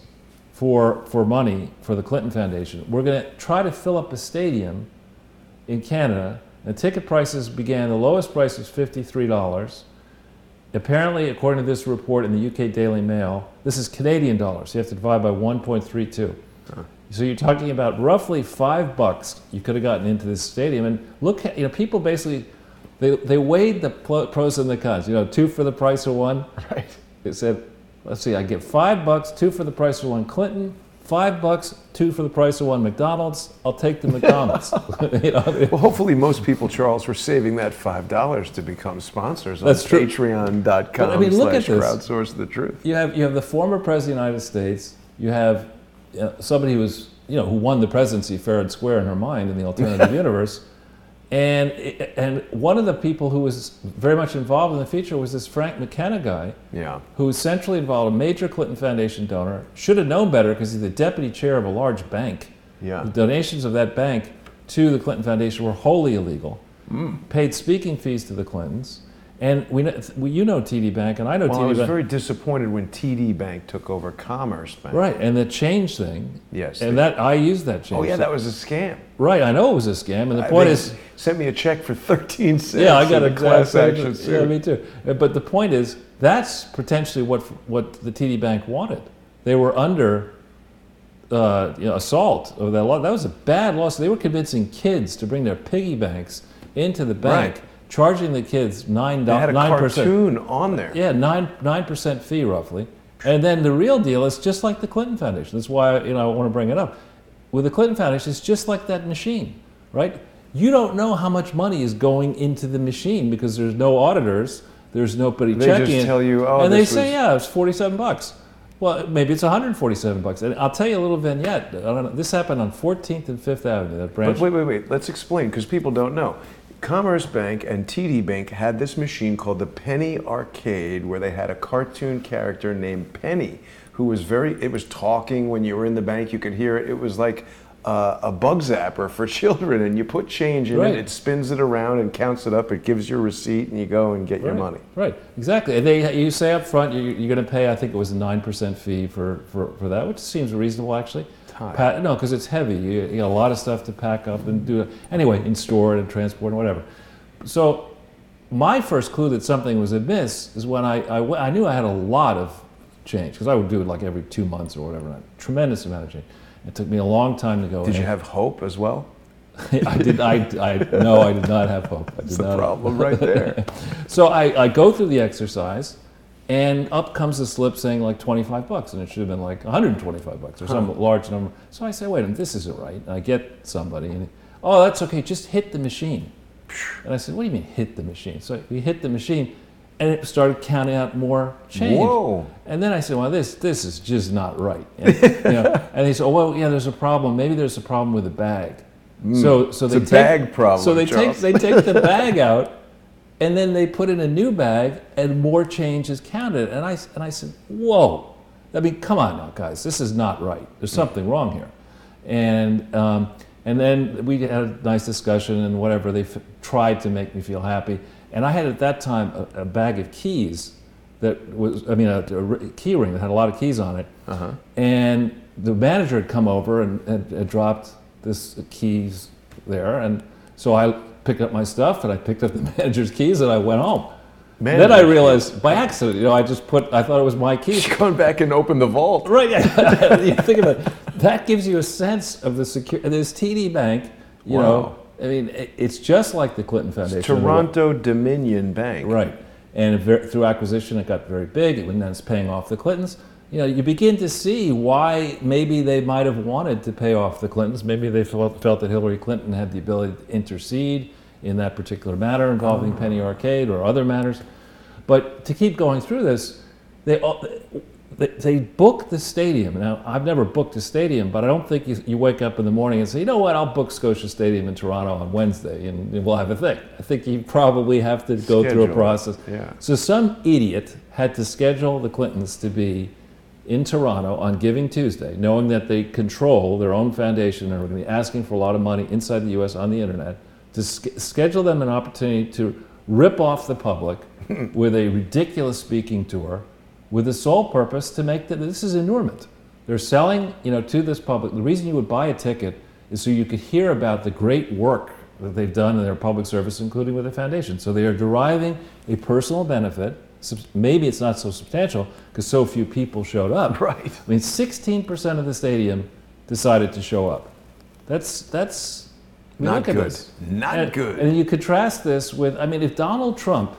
for money for the Clinton Foundation. We're going to try to fill up a stadium in Canada, and ticket prices began, the lowest price was $53. Apparently, according to this report in the UK Daily Mail, this is Canadian dollars. You have to divide by 1.32. So you're talking about roughly $5 you could have gotten into this stadium. And look, people basically, they weighed the pros and the cons. 2 for the price of one. Right. It said, let's see, I get $5, 2 for the price of one Clinton, $5, 2 for the price of one McDonald's. I'll take the McDonald's. Well, hopefully most people, Charles, were saving that $5 to become sponsors on patreon.com/crowdsource the truth. You have the former president of the United States. You have somebody who was, who won the presidency fair and square in her mind in the alternative universe. And one of the people who was very much involved in the feature was this Frank McKenna guy, who was centrally involved, a major Clinton Foundation donor, should have known better because he's the deputy chair of a large bank. Yeah. The donations of that bank to the Clinton Foundation were wholly illegal, paid speaking fees to the Clintons. And you know TD Bank, and I know TD Bank. Well, I was very disappointed when TD Bank took over Commerce Bank. Right, and the change thing. Yes. And I used that change. Oh, yeah, that was a scam. Right, I know it was a scam, and the point is... sent me a check for 13 cents. Yeah, I got a class action suit. Yeah, me too. But the point is, that's potentially what the TD Bank wanted. They were under assault of that law. That was a bad law. So they were convincing kids to bring their piggy banks into the bank. Right. Charging the kids $9. They had a cartoon on there. Yeah, 9% fee roughly. And then the real deal is just like the Clinton Foundation. That's why I want to bring it up. With the Clinton Foundation, it's just like that machine, right? You don't know how much money is going into the machine because there's no auditors, there's nobody checking. They just tell you, and they say, yeah, it's $47. Well, maybe it's $147. And I'll tell you a little vignette. This happened on 14th and 5th Avenue, that branch. But wait. Let's explain, because people don't know. Commerce Bank and TD Bank had this machine called the Penny Arcade, where they had a cartoon character named Penny, who was it was talking when you were in the bank, you could hear it. It was like a bug zapper for children, and you put change in it, it spins it around and counts it up, it gives you a receipt, and you go and get your money. Right, exactly. And you say up front you're going to pay, I think it was a 9% fee for that, which seems reasonable actually. No, because it's heavy. You got a lot of stuff to pack up and do. Anyway, and store it and transport and whatever. So my first clue that something was amiss is when I knew I had a lot of change, because I would do it like every 2 months or whatever. A tremendous amount of change. It took me a long time to go. Did you have hope as well? I did not have hope. That's the problem right there. So I go through the exercise. And up comes the slip saying like $25, and it should have been like $125 or some large number. So I say, wait a minute, this isn't right. And I get somebody, and oh, that's okay, just hit the machine. And I said, what do you mean hit the machine? So we hit the machine, and it started counting out more change. Whoa. And then I said, well, this is just not right. And, and they said, oh, well, yeah, there's a problem. Maybe there's a problem with the bag. So it's a bag problem. So they take the bag out. And then they put in a new bag, and more change is counted. And I said, whoa. I mean, come on now, guys. This is not right. There's something wrong here. And then we had a nice discussion and whatever. They tried to make me feel happy. And I had at that time a bag of keys that was, a key ring that had a lot of keys on it. And the manager had come over and had dropped this keys there. And so I picked up my stuff, and I picked up the manager's keys, and I went home. Then I realized, by accident, I thought it was my keys. You're going back and open the vault. Right, you think about it. That gives you a sense of the security. This TD Bank, it's just like the Clinton Foundation. It's Toronto Dominion Bank. Right, and through acquisition, it got very big, and then it's paying off the Clintons. You begin to see why maybe they might have wanted to pay off the Clintons. Maybe they felt that Hillary Clinton had the ability to intercede in that particular matter involving Penny Arcade or other matters. But to keep going through this, they booked the stadium. Now, I've never booked a stadium, but I don't think you wake up in the morning and say, you know what, I'll book Scotia Stadium in Toronto on Wednesday, and we'll have a thing. I think you probably have to go through a process. Yeah. So some idiot had to schedule the Clintons to be in Toronto on Giving Tuesday, knowing that they control their own foundation and are going to be asking for a lot of money inside the U.S. on the internet, to schedule them an opportunity to rip off the public with a ridiculous speaking tour, with the sole purpose to make this is inurement. They're selling, to this public. The reason you would buy a ticket is so you could hear about the great work that they've done in their public service, including with the foundation. So they are deriving a personal benefit. Maybe it's not so substantial because so few people showed up. Right. I mean, 16% of the stadium decided to show up. That's not good. This. Not good. And you contrast this with, if Donald Trump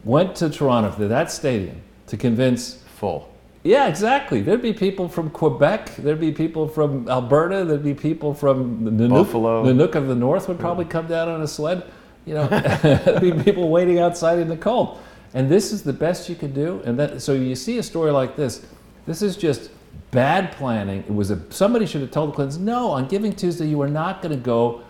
went to Toronto, to that stadium, to convince... Full. Yeah, exactly. There'd be people from Quebec, there'd be people from Alberta, there'd be people from Buffalo. The Nanook of the North would probably come down on a sled. There'd be people waiting outside in the cold. And this is the best you could do. And so you see a story like this. This is just bad planning. Somebody should have told the Clintons, no, on Giving Tuesday you are not going to go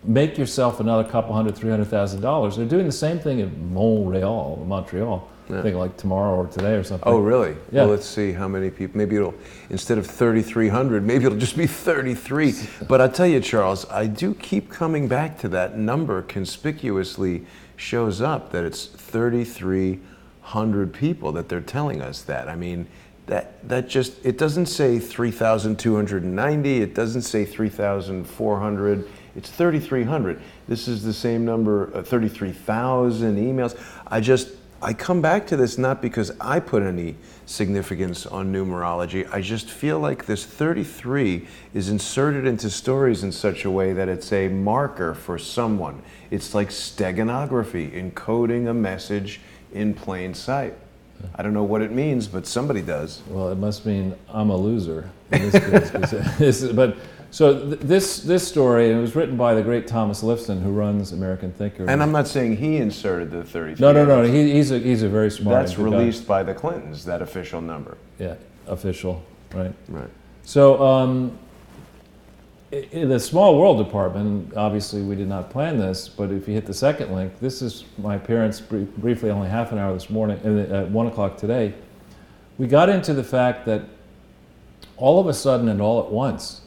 make yourself another couple $300,000. They're doing the same thing in Montreal. Yeah. I think like tomorrow or today or something. Oh, really? Yeah. Well, let's see how many people. Maybe it'll, instead of 3,300, maybe it'll just be 33. But I tell you, Charles, I do keep coming back to that number. Conspicuously shows up that it's 3,300 people that they're telling us that. I mean, that just, it doesn't say 3,290. It doesn't say 3,400. It's 3,300. This is the same number, 33,000 emails. I come back to this not because I put any significance on numerology. I just feel like this 33 is inserted into stories in such a way that it's a marker for someone. It's like steganography, encoding a message in plain sight. I don't know what it means, but somebody does. Well, it must mean I'm a loser in this case. So this story, and it was written by the great Thomas Lifton, who runs American Thinker. And I'm not saying he inserted the 33. No. He's a very smart. That's released by the Clintons, that official number. Yeah, official, right? Right. So in the Small World department, obviously we did not plan this, but if you hit the second link, this is my appearance briefly, only half an hour this morning, at 1 o'clock today. We got into the fact that all of a sudden and all at once,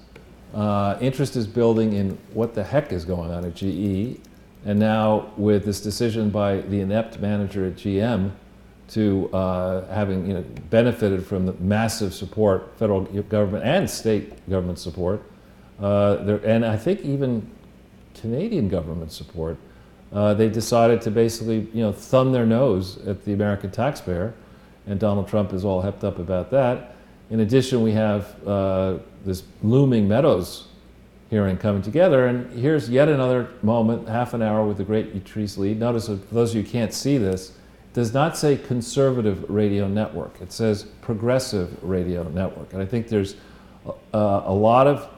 interest is building in what the heck is going on at GE, and now with this decision by the inept manager at GM to having benefited from the massive support, federal government and state government support, and I think even Canadian government support, they decided to basically thumb their nose at the American taxpayer, and Donald Trump is all hepped up about that. In addition, we have this looming Meadows hearing coming together, and here's yet another moment, half an hour with the great Utrice Lead. Notice, for those of you who can't see this, it does not say conservative radio network. It says progressive radio network. And I think there's a lot of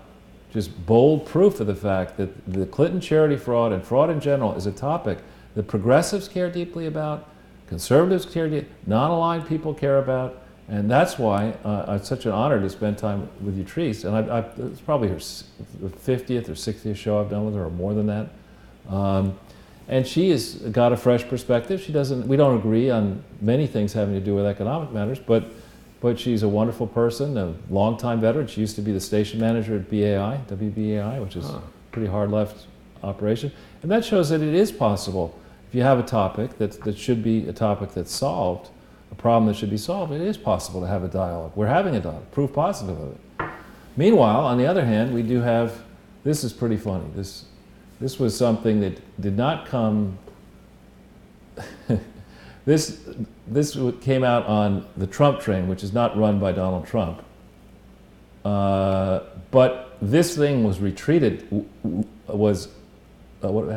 just bold proof of the fact that the Clinton charity fraud and fraud in general is a topic that progressives care deeply about, conservatives care deeply, non-aligned people care about. And that's why it's such an honor to spend time with Utrice. And it's probably her 50th or 60th show I've done with her, or more than that. And she has got a fresh perspective. We don't agree on many things having to do with economic matters, but she's a wonderful person, a longtime veteran. She used to be the station manager at WBAI, which is a pretty hard left operation. And that shows that it is possible, if you have a topic that should be a topic that's solved, a problem that should be solved, it is possible to have a dialogue. We're having a dialogue, proof positive of it. Meanwhile, on the other hand, we do have, this is pretty funny. This was something that did not come, this came out on the Trump train, which is not run by Donald Trump. But this thing was retweeted, how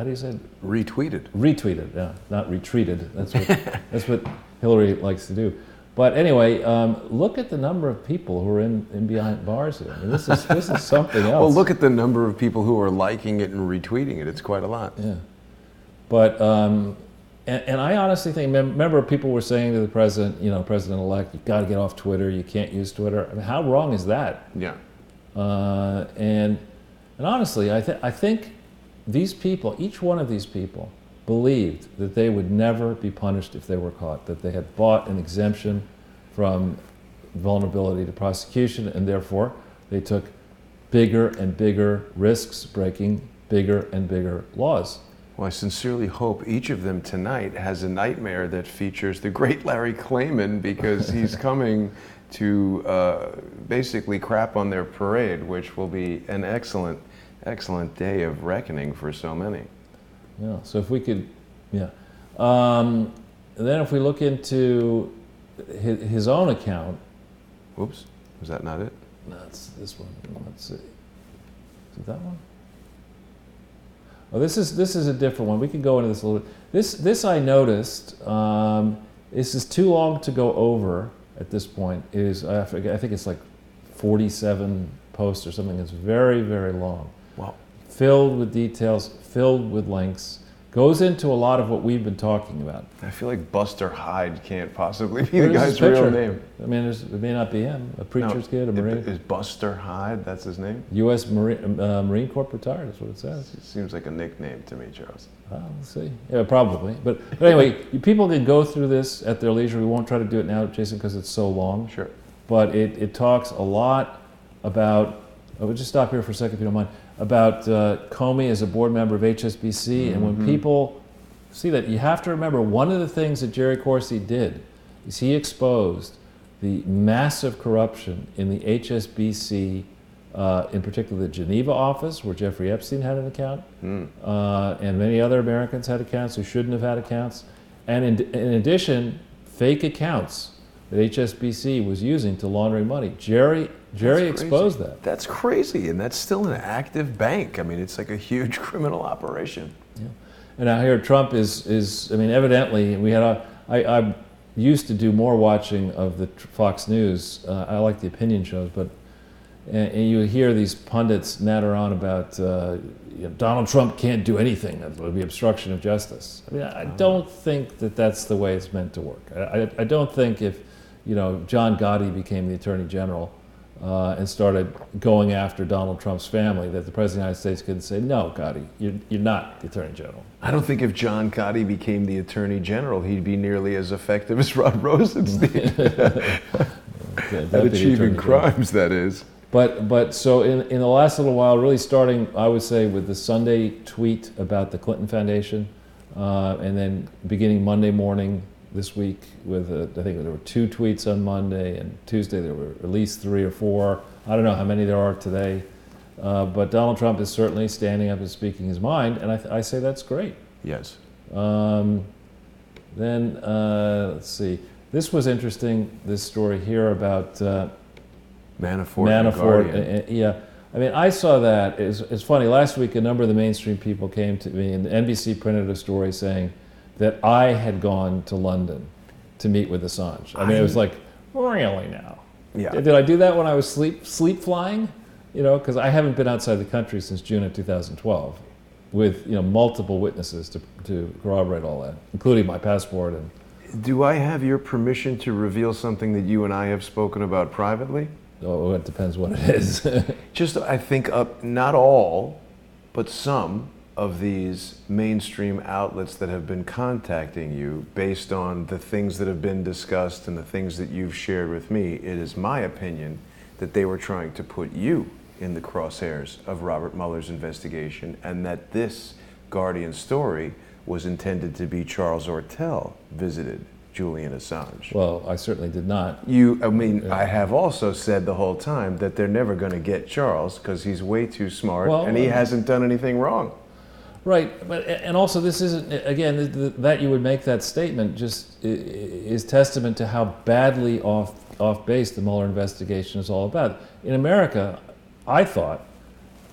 do you say it? Retweeted. Retweeted, yeah, not retreated. That's what Hillary likes to do. But anyway, look at the number of people who are in behind bars here. I mean, this is something else. Well, look at the number of people who are liking it and retweeting it. It's quite a lot. Yeah. But, and I honestly think, remember people were saying to the president, President-elect, you've got to get off Twitter, you can't use Twitter. I mean, how wrong is that? Yeah. And honestly, I think these people, each one of these people, believed that they would never be punished if they were caught, that they had bought an exemption from vulnerability to prosecution, and therefore they took bigger and bigger risks, breaking bigger and bigger laws. Well, I sincerely hope each of them tonight has a nightmare that features the great Larry Klayman, because he's coming to basically crap on their parade, which will be an excellent, excellent day of reckoning for so many. Yeah, so if we could, yeah. Then if we look into his own account. Whoops, was that not it? No, it's this one. Let's see. Is it that one? Oh, this is a different one. We can go into this a little bit. This I noticed. This is too long to go over at this point. It is, I think it's like 47 posts or something. It's very, very long. Wow. Filled with details, filled with links. Goes into a lot of what we've been talking about. I feel like Buster Hyde can't possibly be the There's guy's his picture. real name. I mean, it may not be him. A preacher's kid, a Marine. Is Buster Hyde, that's his name? U.S. Marine Corps retired, that's what it says. It seems like a nickname to me, Charles. We'll see. Yeah, probably. But anyway, people can go through this at their leisure. We won't try to do it now, Jason, because it's so long. Sure. But it talks a lot about, we'll just stop here for a second if you don't mind, about Comey as a board member of HSBC. And when people see that, you have to remember one of the things that Jerry Corsi did is he exposed the massive corruption in the HSBC, in particular the Geneva office, where Jeffrey Epstein had an account, and many other Americans had accounts who shouldn't have had accounts. And in addition, fake accounts that HSBC was using to laundering money. Jerry exposed that. That's crazy, and that's still an active bank. I mean, it's like a huge criminal operation. Yeah. And now here Trump is I mean, evidently, I used to do more watching of the Fox News. I like the opinion shows, but and you hear these pundits natter on about Donald Trump can't do anything. It would be obstruction of justice. I mean, I don't think that that's the way it's meant to work. I don't think if John Gotti became the Attorney General and started going after Donald Trump's family, that the President of the United States could say, no, Gotti, you're not the Attorney General. I don't think if John Gotti became the Attorney General, he'd be nearly as effective as Rod Rosenstein at achieving crimes, that is. But so in the last little while, really starting, I would say, with the Sunday tweet about the Clinton Foundation, and then beginning Monday morning this week with, I think there were 2 tweets on Monday, and Tuesday there were at least 3 or 4. I don't know how many there are today. But Donald Trump is certainly standing up and speaking his mind, and I say that's great. Yes. Then, let's see. This was interesting, this story here about Manafort. Yeah. I mean, I saw that. It's funny. Last week, a number of the mainstream people came to me, and NBC printed a story saying that I had gone to London to meet with Assange. I mean, it was like, really now? Yeah. Did I do that when I was sleep flying? Because I haven't been outside the country since June of 2012, with multiple witnesses to corroborate all that, including my passport. And do I have your permission to reveal something that you and I have spoken about privately? oh, it depends what it is. Just, I think, not all, but some of these mainstream outlets that have been contacting you based on the things that have been discussed and the things that you've shared with me, it is my opinion that they were trying to put you in the crosshairs of Robert Mueller's investigation, and that this Guardian story was intended to be Charles Ortel visited Julian Assange. Well, I certainly did not. I have also said the whole time that they're never going to get Charles because he's way too smart and he hasn't done anything wrong. Right, and also this isn't, again, that you would make that statement just is testament to how badly off base the Mueller investigation is all about. In America, I thought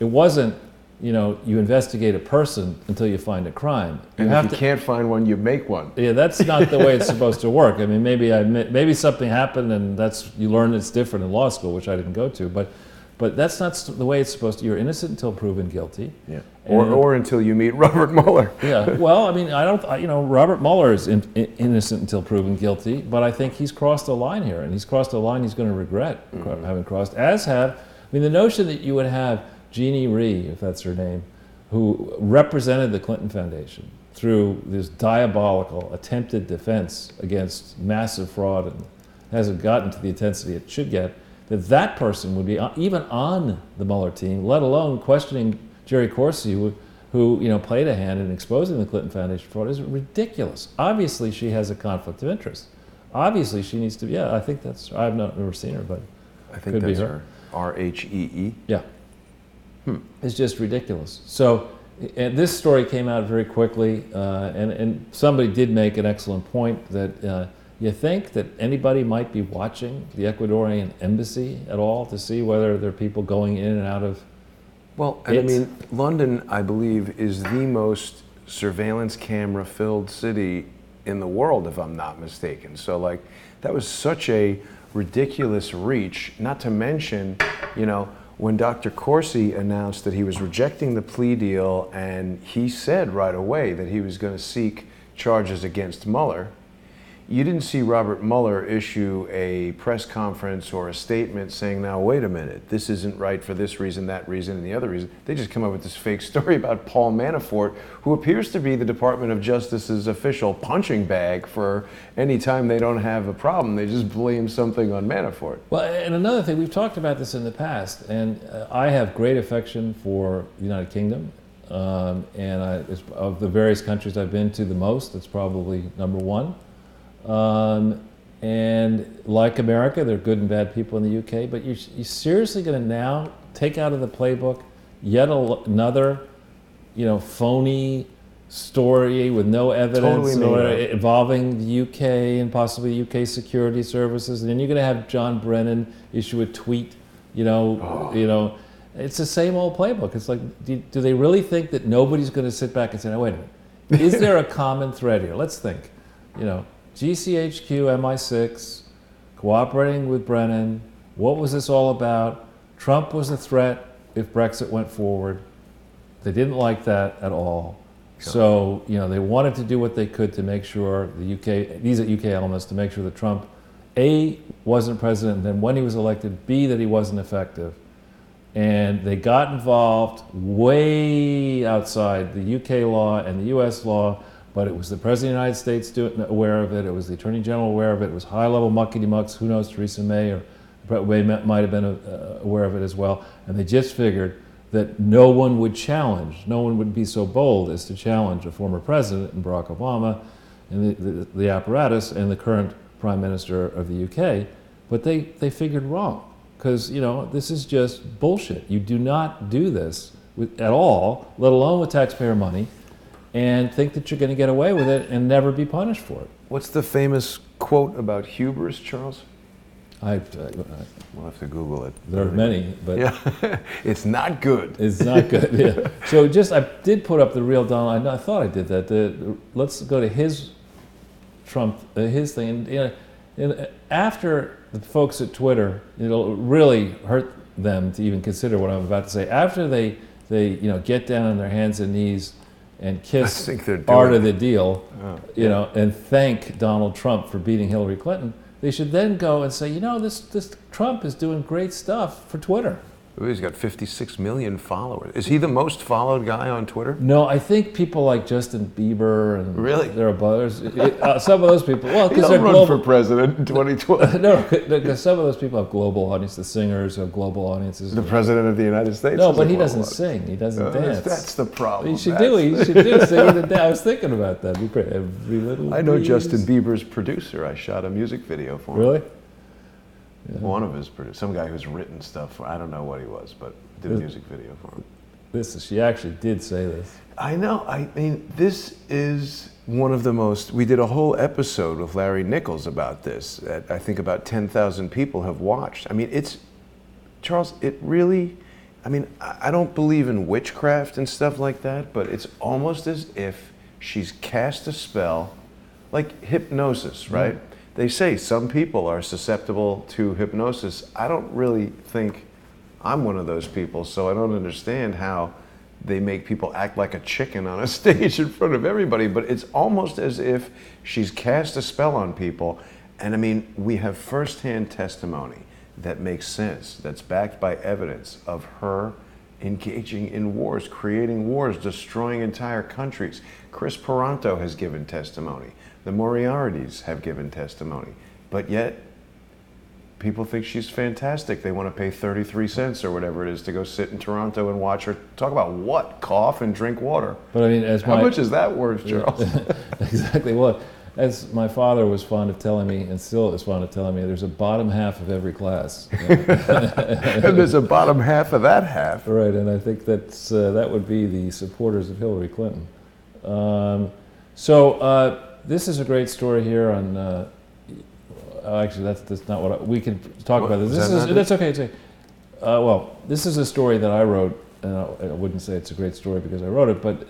it wasn't, you investigate a person until you find a crime. And if you can't find one, you make one. Yeah, that's not the way it's supposed to work. I mean, maybe something happened and you learn it's different in law school, which I didn't go to, but that's not the way it's supposed to. You're innocent until proven guilty. Yeah. Or until you meet Robert Mueller. Yeah. Well, I mean, Robert Mueller is innocent until proven guilty, but I think he's crossed a line here, and he's crossed a line he's going to regret having crossed. The notion that you would have Jeannie Rhee, if that's her name, who represented the Clinton Foundation through this diabolical attempted defense against massive fraud hasn't gotten to the intensity it should get, that person would be even on the Mueller team, let alone questioning Jerry Corsi, who played a hand in exposing the Clinton Foundation fraud, is ridiculous. Obviously, she has a conflict of interest. Obviously, she needs to be. Yeah, I think that's. I've never seen her, but I think could that's be her. R-H-E-E. Yeah. It's just ridiculous. So, and this story came out very quickly, and somebody did make an excellent point that you think that anybody might be watching the Ecuadorian embassy at all to see whether there are people going in and out of. Well, and I mean, London, I believe, is the most surveillance camera filled city in the world, if I'm not mistaken. So, like, that was such a ridiculous reach, not to mention, when Dr. Corsi announced that he was rejecting the plea deal, and he said right away that he was going to seek charges against Mueller, you didn't see Robert Mueller issue a press conference or a statement saying, now, wait a minute, this isn't right for this reason, that reason, and the other reason. They just come up with this fake story about Paul Manafort, who appears to be the Department of Justice's official punching bag for any time they don't have a problem. They just blame something on Manafort. Well, and another thing, we've talked about this in the past, and I have great affection for the United Kingdom. It's, of the various countries I've been to the most, it's probably number one. And like America, there are good and bad people in the UK, but you're seriously going to now take out of the playbook yet another, phony story with no evidence involving the UK and possibly UK security services, and then you're going to have John Brennan issue a tweet, it's the same old playbook. It's like, do they really think that nobody's going to sit back and say, no, wait a minute, is there a common thread here? Let's think, GCHQ, MI6, cooperating with Brennan. What was this all about? Trump was a threat if Brexit went forward. They didn't like that at all. So, they wanted to do what they could to make sure the UK, these are UK elements, to make sure that Trump, A, wasn't president, and then when he was elected, B, that he wasn't effective. And they got involved way outside the UK law and the US law, but it was the President of the United States aware of it, it was the Attorney General aware of it, it was high-level muckety-mucks, who knows, Theresa May or May might have been aware of it as well, and they just figured that no one would challenge, no one would be so bold as to challenge a former president, and Barack Obama, and the apparatus, and the current Prime Minister of the UK, but they figured wrong, because, this is just bullshit. You do not do this at all, let alone with taxpayer money, and think that you're going to get away with it and never be punished for it. What's the famous quote about hubris, Charles? We'll have to Google it. There are many, but yeah, it's not good. It's not good. Yeah. So I did put up the real Donald. I thought I did that. Let's go to his Trump, his thing. And after the folks at Twitter, it'll really hurt them to even consider what I'm about to say. After they get down on their hands and knees and kiss art of the deal, and thank Donald Trump for beating Hillary Clinton, they should then go and say, this Trump is doing great stuff for Twitter. He's got 56 million followers. Is he the most followed guy on Twitter? No, I think people like Justin Bieber and really, there are others. Some of those people, well, because they're run for president in 2012. No, because some of those people have global audiences. The singers have global audiences. The president of the United States. No, but he doesn't sing. He doesn't dance. That's the problem. He should do singing and dance. I was thinking about that. Every little. I know Justin Bieber's producer. I shot a music video for him. Really? Yeah. One of his producers, some guy who's written stuff. I don't know what he was, but did a music video for him. She actually did say this. I know. I mean, this is one of the most. We did a whole episode with Larry Nichols about this. That I think about 10,000 people have watched. I mean, Charles. It really. I mean, I don't believe in witchcraft and stuff like that, but it's almost as if she's cast a spell, like hypnosis, right? Mm-hmm. They say some people are susceptible to hypnosis. I don't really think I'm one of those people, so I don't understand how they make people act like a chicken on a stage in front of everybody, but it's almost as if she's cast a spell on people. And I mean, we have firsthand testimony that makes sense, that's backed by evidence of her engaging in wars, creating wars, destroying entire countries. Chris Paranto has given testimony. The Moriartys have given testimony. But yet, people think she's fantastic. They want to pay 33 cents or whatever it is to go sit in Toronto and watch her talk about what? Cough and drink water. But I mean, how much is that worth, Charles? Exactly. Well, as my father was fond of telling me, and still is fond of telling me, there's a bottom half of every class. And there's a bottom half of that half. Right, and I think that's, that would be the supporters of Hillary Clinton. This is a great story here on, actually that's not what we can talk about this. That's okay. It's okay. Well, this is a story that I wrote, and I wouldn't say it's a great story because I wrote it, but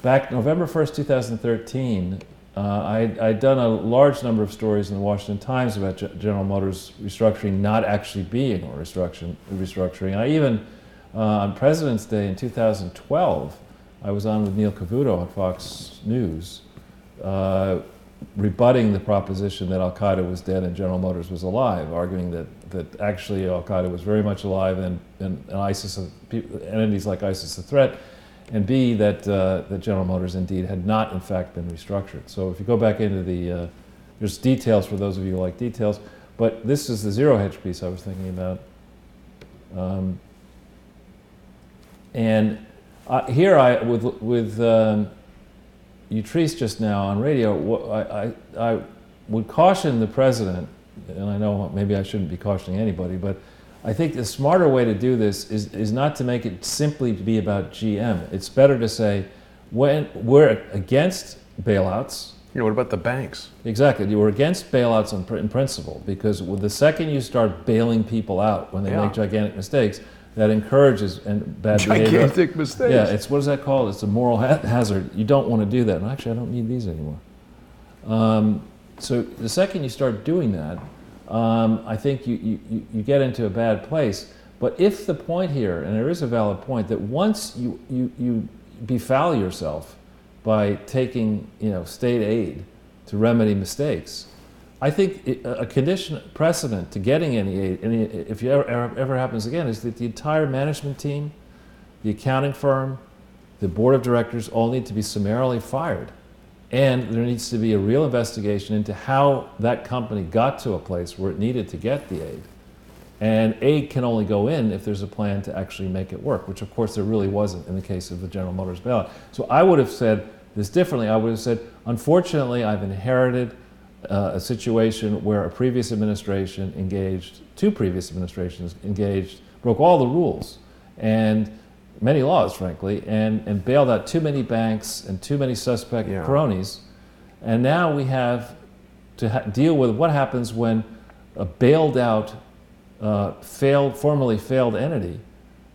back November 1st, 2013, I'd done a large number of stories in the Washington Times about General Motors restructuring not actually being a restructuring. I even, on President's Day in 2012, I was on with Neil Cavuto on Fox News, rebutting the proposition that Al-Qaeda was dead and General Motors was alive, arguing that actually Al-Qaeda was very much alive and ISIS, entities like ISIS a threat, and B, that General Motors indeed had not in fact been restructured. So if you go back into there's details for those of you who like details, but this is the zero hedge piece I was thinking about. Here with Utrice just now on radio, I would caution the president, and I know maybe I shouldn't be cautioning anybody, but I think the smarter way to do this is not to make it simply be about GM. It's better to say, when we're against bailouts. What about the banks? Exactly, we're against bailouts in principle, because with the second you start bailing people out when they make gigantic mistakes, that encourages bad behavior. Gigantic mistakes. Yeah, what is that called? It's a moral hazard. You don't want to do that. And actually, I don't need these anymore. So the second you start doing that, I think you get into a bad place. But if the point here, and there is a valid point, that once you befoul yourself by taking state aid to remedy mistakes, I think a condition precedent to getting any aid, if it ever happens again, is that the entire management team, the accounting firm, the board of directors all need to be summarily fired. And there needs to be a real investigation into how that company got to a place where it needed to get the aid. And aid can only go in if there's a plan to actually make it work, which of course there really wasn't in the case of the General Motors bailout. So I would have said this differently. I would have said, unfortunately, I've inherited a situation where a previous administration two previous administrations broke all the rules and many laws, frankly, and bailed out too many banks and too many suspect cronies. And now we have to deal with what happens when a bailed out, formerly failed entity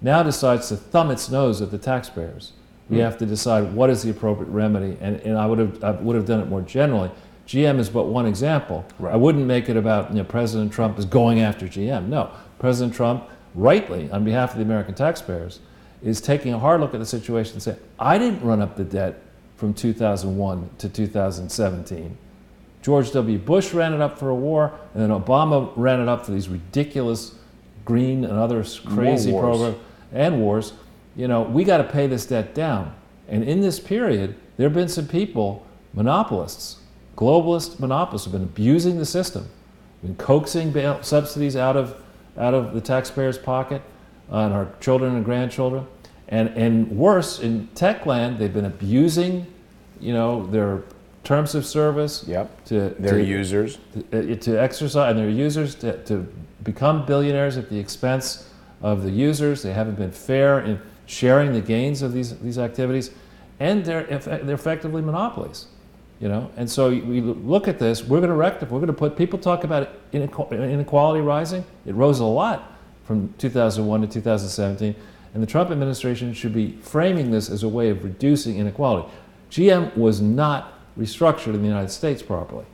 now decides to thumb its nose at the taxpayers. We have to decide what is the appropriate remedy, and I would have done it more generally. GM is but one example. Right. I wouldn't make it about President Trump is going after GM. No, President Trump, rightly, on behalf of the American taxpayers, is taking a hard look at the situation and saying, I didn't run up the debt from 2001 to 2017. George W. Bush ran it up for a war, and then Obama ran it up for these ridiculous green and other crazy programs and wars. We got to pay this debt down. And in this period, there have been some people, monopolists, globalist monopolists, have been abusing the system, been coaxing subsidies out of the taxpayers' pocket and our children and grandchildren. And worse, in tech land, they've been abusing, their terms of service. Yep. Their users. To exercise, and their users to become billionaires at the expense of the users. They haven't been fair in sharing the gains of these activities, and they're effectively monopolies. And so we look at this. We're going to rectify. We're going to put. People talk about inequality rising. It rose a lot from 2001 to 2017, and the Trump administration should be framing this as a way of reducing inequality. GM was not restructured in the United States properly.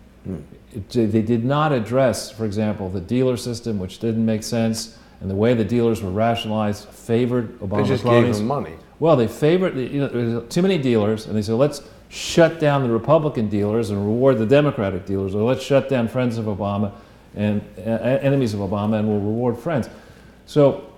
They did not address, for example, the dealer system, which didn't make sense, and the way the dealers were rationalized favored Obama. They just gave them money. Well, they favored, there's too many dealers, and they said, let's shut down the Republican dealers and reward the Democratic dealers, or let's shut down friends of Obama and enemies of Obama, and we'll reward friends. So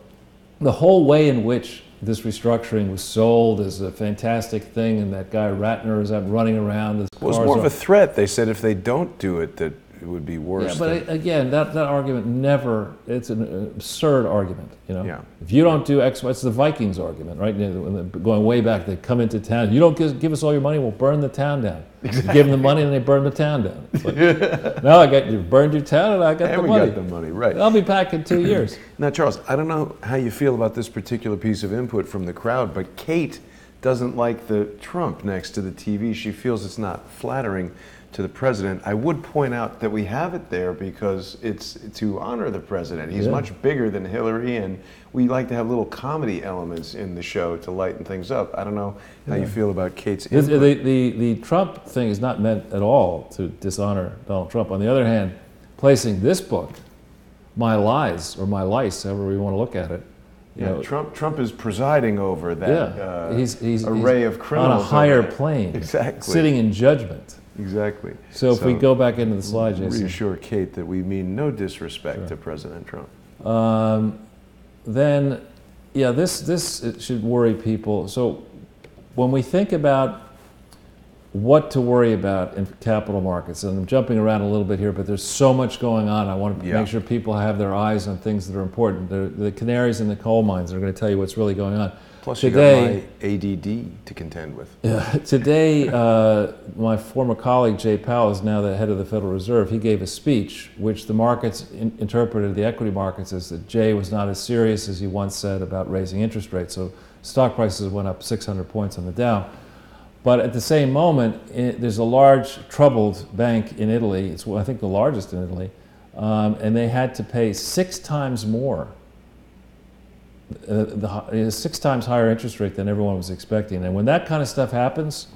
the whole way in which this restructuring was sold as a fantastic thing, and that guy Ratner is out running around. It was more of a threat. They said if they don't do it, that it would be worse. Yeah, but again, that argument never, it's an absurd argument, you know. Yeah. If you don't do X, it's the Vikings argument, right? You know, going way back, they come into town, you don't give us all your money, we'll burn the town down. Exactly. You give them the money and they burn the town down. It's like, no, you burned your town and I got the money. We got the money, right. I'll be back in 2 years. Now, Charles, I don't know how you feel about this particular piece of input from the crowd, but Kate doesn't like the Trump next to the TV. She feels it's not flattering to the president. I would point out that we have it there because it's to honor the president. He's much bigger than Hillary, and we like to have little comedy elements in the show to lighten things up. I don't know how you feel about Kate's input. The Trump thing is not meant at all to dishonor Donald Trump. On the other hand, placing this book, My Lies, or My Lice, however we want to look at it, you know, Trump is presiding over that he's array of criminals on a higher plane, exactly, sitting in judgment. Exactly. So if we go back into the slide, Jason. Reassure Kate that we mean no disrespect to President Trump. Then, yeah, this should worry people. So when we think about what to worry about in capital markets, and I'm jumping around a little bit here, but there's so much going on. I want to make sure people have their eyes on things that are important. The canaries in the coal mines are going to tell you what's really going on. Plus, today, you got my ADD to contend with. Yeah, today, my former colleague Jay Powell is now the head of the Federal Reserve. He gave a speech which the markets interpreted, the equity markets, as that Jay was not as serious as he once said about raising interest rates. So stock prices went up 600 points on the Dow. But at the same moment, there's a large troubled bank in Italy. It's, I think, the largest in Italy, and they had to pay 6 times more. 6 times higher interest rate than everyone was expecting. And when that kind of stuff happens,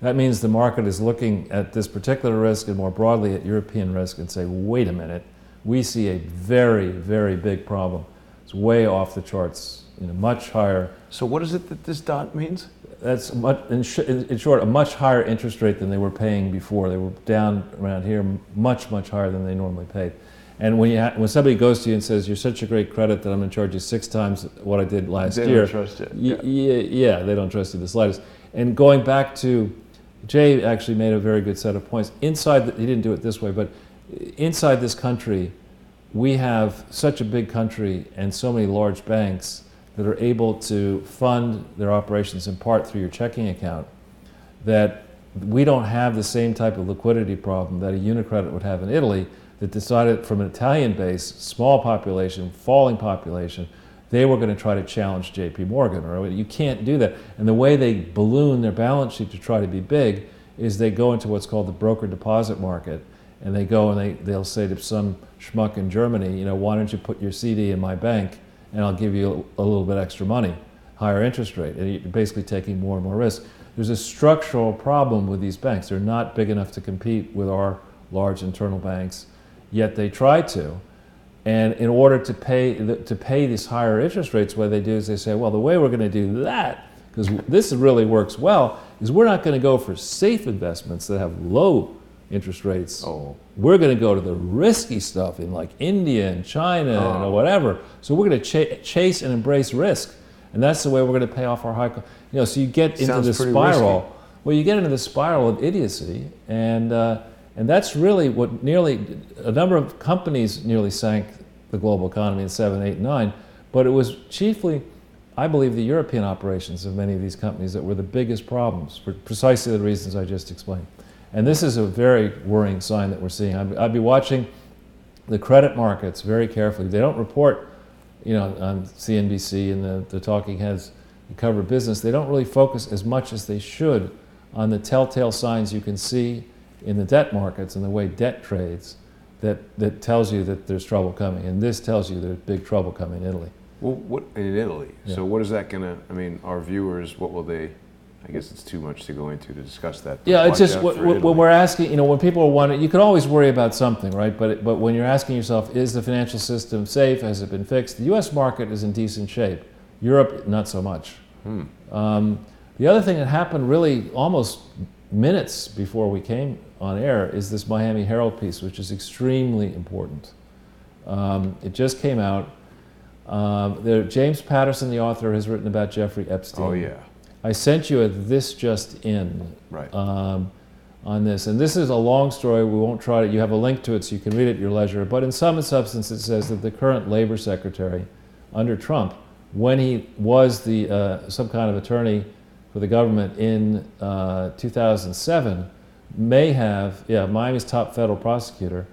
that means the market is looking at this particular risk and more broadly at European risk and say, wait a minute, we see a very, very big problem. It's way off the charts, you know, much higher. So what is it that this dot means? That's in short, a much higher interest rate than they were paying before. They were down around here, much, much higher than they normally paid. And when somebody goes to you and says, you're such a great credit that I'm going to charge you 6 times what I did last year. They don't trust it. Yeah, they don't trust you the slightest. And going back to, Jay actually made a very good set of points. He didn't do it this way, but inside this country, we have such a big country and so many large banks that are able to fund their operations in part through your checking account, that we don't have the same type of liquidity problem that a Unicredit would have in Italy, that decided from an Italian base, small population, falling population, they were going to try to challenge JP Morgan. Or you can't do that. And the way they balloon their balance sheet to try to be big is they go into what's called the broker deposit market, and they go and they'll say to some schmuck in Germany, you know, why don't you put your CD in my bank and I'll give you a little bit extra money, higher interest rate. And you're basically taking more and more risk. There's a structural problem with these banks. They're not big enough to compete with our large internal banks, yet they try to. And in order to pay these higher interest rates, what they do is they say, well, the way we're going to do that, because this really works well, is we're not going to go for safe investments that have low interest rates. We're going to go to the risky stuff in like India and China and whatever. So we're going to chase and embrace risk. And that's the way we're going to pay off our high cost. You know, so you get into the spiral. Risky. Well, you get into the spiral of idiocy, and that's really what a number of companies nearly sank the global economy in 7, 8, 9. But it was chiefly, I believe, the European operations of many of these companies that were the biggest problems for precisely the reasons I just explained. And this is a very worrying sign that we're seeing. I'd be watching the credit markets very carefully. They don't report, you know, on CNBC and the talking heads who cover business. They don't really focus as much as they should on the telltale signs you can see in the debt markets and the way debt trades that tells you that there's trouble coming. And this tells you there's big trouble coming in Italy. Well, what in Italy? Yeah. So what is that going to, I mean, our viewers, what will they, I guess it's too much to go into to discuss that. Yeah, it's just when we're asking, you know, when people are wondering, you can always worry about something, right? But when you're asking yourself, is the financial system safe? Has it been fixed? The U.S. market is in decent shape. Europe, not so much. The other thing that happened really almost minutes before we came on air is this Miami Herald piece, which is extremely important. It just came out. James Patterson, the author, has written about Jeffrey Epstein. Oh, yeah. I sent you a This Just In, right. on this. And this is a long story. We won't try to, you have a link to it so you can read it at your leisure. But in sum and substance, it says that the current labor secretary under Trump, when he was the some kind of attorney for the government in 2007, may have, Miami's top federal prosecutor,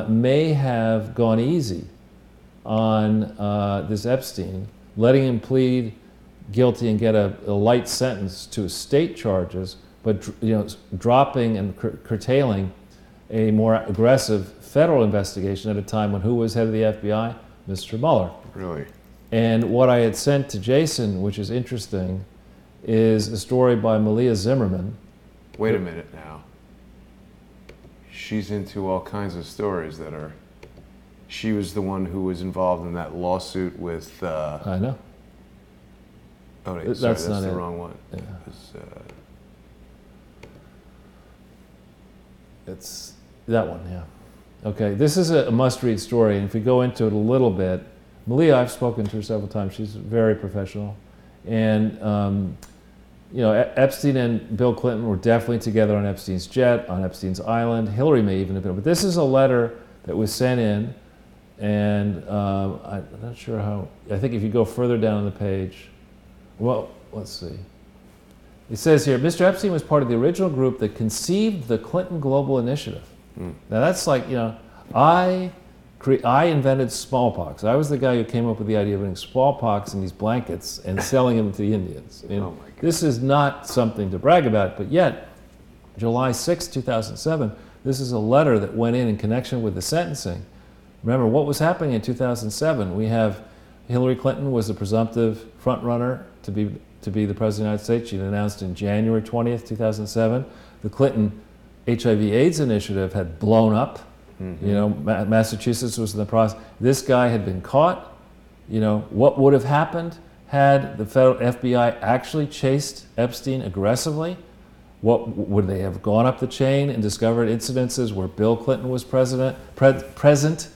may have gone easy on this Epstein, letting him plead guilty and get a light sentence to state charges, but dropping and curtailing a more aggressive federal investigation at a time when who was head of the FBI? Mr. Mueller. Really? And what I had sent to Jason, which is interesting, is a story by Malia Zimmerman. Wait a minute now. She's into all kinds of stories that are... She was the one who was involved in that lawsuit with... I know. Oh, wait, sorry, that's not the it. wrong one. Yeah. It's that one, yeah. Okay, this is a must-read story, and if we go into it a little bit, Malia, I've spoken to her several times. She's very professional, and Epstein and Bill Clinton were definitely together on Epstein's jet, on Epstein's island. Hillary may even have been, but this is a letter that was sent in, and I'm not sure how. I think if you go further down on the page, well, let's see. It says here, Mr. Epstein was part of the original group that conceived the Clinton Global Initiative. Now that's like, I invented smallpox. I was the guy who came up with the idea of putting smallpox in these blankets and selling them to the Indians. I mean, Oh my God. this is not something to brag about, but yet, July 6, 2007, this is a letter that went in connection with the sentencing. Remember, what was happening in 2007? We have Hillary Clinton was the presumptive frontrunner to be the President of the United States. She'd announced in January 20th, 2007. The Clinton HIV/AIDS initiative had blown up. Massachusetts was in the process. This guy had been caught. What would have happened had the federal FBI actually chased Epstein aggressively? What would they have gone up the chain and discovered incidences where Bill Clinton was present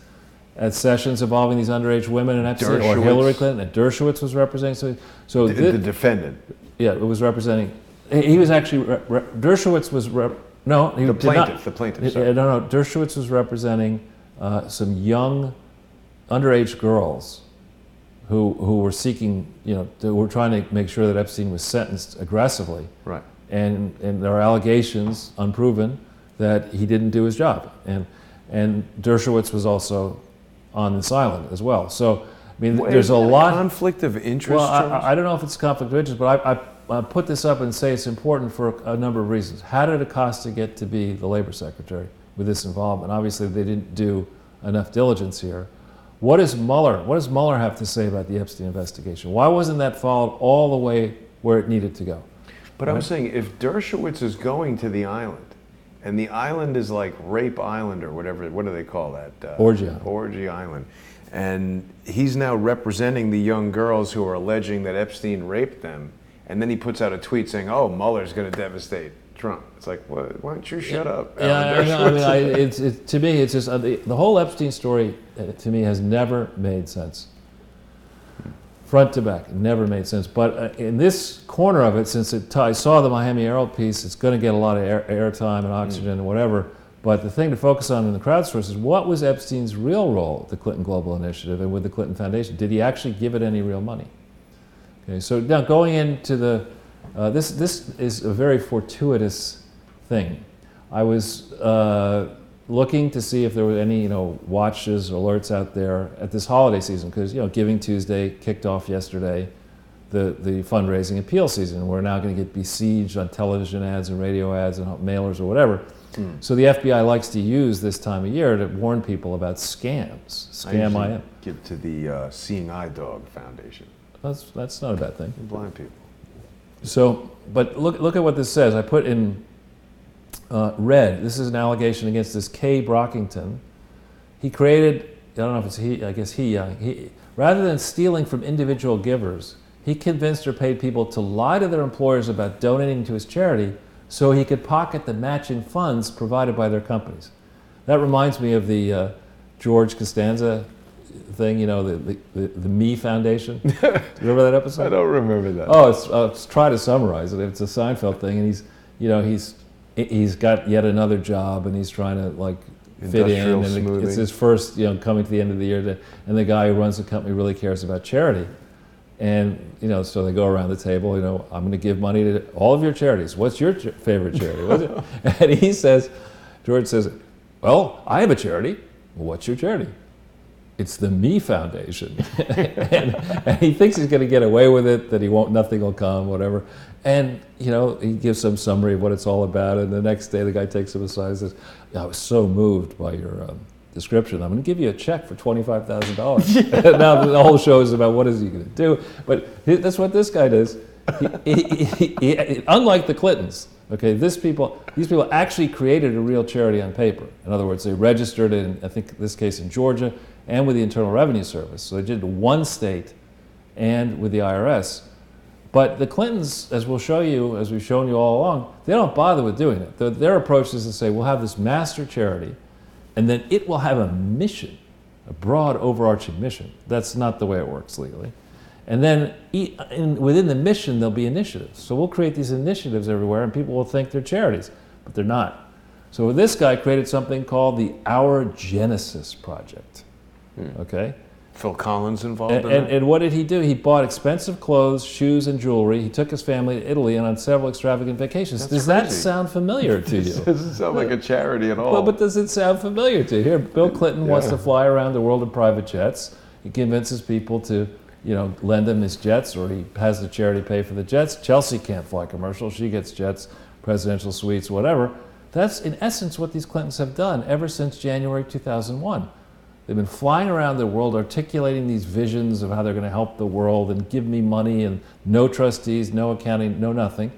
at sessions involving these underage women and Epstein, or Hillary Clinton, and Dershowitz was representing? So the defendant. Yeah, it was representing. He was actually Dershowitz was no, he The did not. plaintiff. The plaintiff. Sorry. No. Dershowitz was representing some young underage girls who were seeking, who were trying to make sure that Epstein was sentenced aggressively. Right. And there are allegations, unproven, that he didn't do his job. And Dershowitz was also on this island as well. So, I mean, there's a lot. Conflict of interest. Well, I don't know if it's conflict of interest, but I put this up and say it's important for a number of reasons. How did Acosta get to be the labor secretary with this involvement? Obviously, they didn't do enough diligence here. What does Mueller have to say about the Epstein investigation? Why wasn't that followed all the way where it needed to go? But I'm saying, if Dershowitz is going to the island, and the island is like Rape Island or whatever, what do they call that? Orgy Island. Orgy Island. And he's now representing the young girls who are alleging that Epstein raped them. And then he puts out a tweet saying, "Oh, Mueller's going to devastate Trump." It's like, why don't you shut up? To me, it's just the whole Epstein story. To me, has never made sense. Front to back, it never made sense. But in this corner of it, since I saw the Miami Herald piece, it's going to get a lot of airtime and oxygen and whatever. But the thing to focus on in the Crowdsource is, what was Epstein's real role at the Clinton Global Initiative and with the Clinton Foundation? Did he actually give it any real money? Okay, so now going into the, this is a very fortuitous thing. I was looking to see if there were any watches, alerts out there at this holiday season, because Giving Tuesday kicked off yesterday, the fundraising appeal season. We're now going to get besieged on television ads and radio ads and mailers or whatever. So the FBI likes to use this time of year to warn people about scams. Scam IM. Give to the Seeing Eye Dog Foundation. That's not a bad thing. Blind people. So, but look at what this says. I put in red. This is an allegation against this Kay Brockington. He created, I don't know if it's he, I guess he, rather than stealing from individual givers, he convinced or paid people to lie to their employers about donating to his charity so he could pocket the matching funds provided by their companies. That reminds me of the George Costanza thing, the Me Foundation. Do you remember that episode? I don't remember that. Oh, let's try to summarize it. It's a Seinfeld thing, and he's got yet another job and he's trying to like fit in, Industrial and smoothie. it's his first, you know, coming to the end of the year, and the guy who runs the company really cares about charity. And, you know, so they go around the table, you know, I'm going to give money to all of your charities. What's your favorite charity? What's it? And he says, George says, well, I have a charity. Well, what's your charity? It's the Me Foundation. and he thinks he's going to get away with it, that nothing will come, whatever. And, you know, he gives some summary of what it's all about. And the next day the guy takes him aside and says, I was so moved by your description. I'm going to give you a check for $25,000. Now the whole show is about what is he going to do. But that's what this guy does. Unlike the Clintons, okay, these people actually created a real charity on paper. In other words, they registered it in, I think in this case in Georgia, and with the Internal Revenue Service. So they did it in one state and with the IRS. But the Clintons, as we'll show you, as we've shown you all along, they don't bother with doing it. Their approach is to say, we'll have this master charity, and then it will have a mission, a broad overarching mission. That's not the way it works legally. And then within the mission, there'll be initiatives. So we'll create these initiatives everywhere, and people will think they're charities, but they're not. So this guy created something called the Our Genesis Project. Okay? Phil Collins involved in that? And what did he do? He bought expensive clothes, shoes, and jewelry. He took his family to Italy and on several extravagant vacations. Does that sound familiar to you? It doesn't sound like a charity at all. Well, but does it sound familiar to you? Here, Bill Clinton wants to fly around the world in private jets. He convinces people to, you know, lend him his jets, or he has the charity pay for the jets. Chelsea can't fly commercial. She gets jets, presidential suites, whatever. That's in essence what these Clintons have done ever since January 2001. They've been flying around the world articulating these visions of how they're going to help the world and give me money and no trustees, no accounting, no nothing.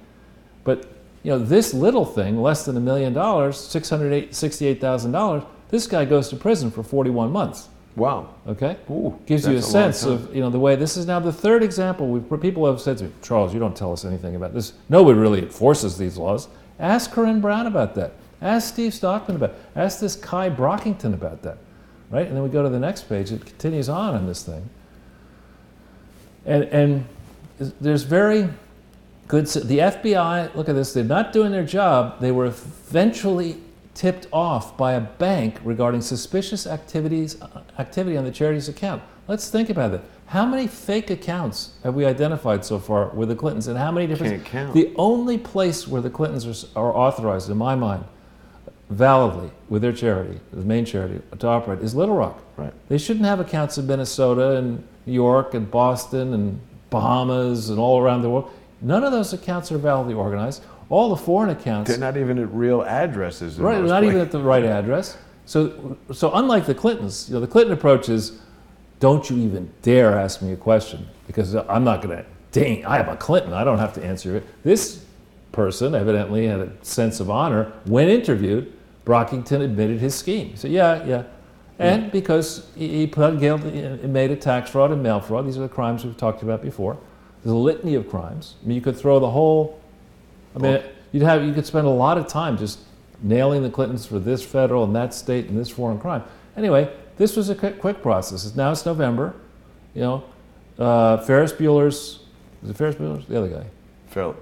But, you know, this little thing, less than $1 million, $668,000, this guy goes to prison for 41 months. Wow. Okay? Ooh, gives you a that's a long sense time. of, you know, the way, this is now the third example. People have said to me, Charles, you don't tell us anything about this. Nobody really enforces these laws. Ask Corinne Brown about that. Ask Steve Stockman about it. Ask this Kai Brockington about that. Right? And then we go to the next page. It continues on this thing. And there's very good, the FBI, look at this, they're not doing their job. They were eventually tipped off by a bank regarding suspicious activity on the charity's account. Let's think about it. How many fake accounts have we identified so far with the Clintons, and how many different? Can't count. The only place where the Clintons are authorized, in my mind, validly with their charity, the main charity, to operate is Little Rock. Right. They shouldn't have accounts in Minnesota and New York and Boston and Bahamas and all around the world. None of those accounts are validly organized. All the foreign accounts, They're not even at real addresses. In right, most not even places. at the right address. So unlike the Clintons, you know, the Clinton approach is, don't you even dare ask me a question, because I'm not going to, dang, I am a Clinton, I don't have to answer it. This person evidently had a sense of honor. When interviewed, Brockington admitted his scheme. So yeah. And because he pled guilty and made a tax fraud and mail fraud, these are the crimes we've talked about before. There's a litany of crimes. I mean, you could throw the whole, I mean, you could spend a lot of time just nailing the Clintons for this federal and that state and this foreign crime. Anyway, this was a quick process. Now it's November, you know. Ferris Bueller's, is it Ferris Bueller's? The other guy.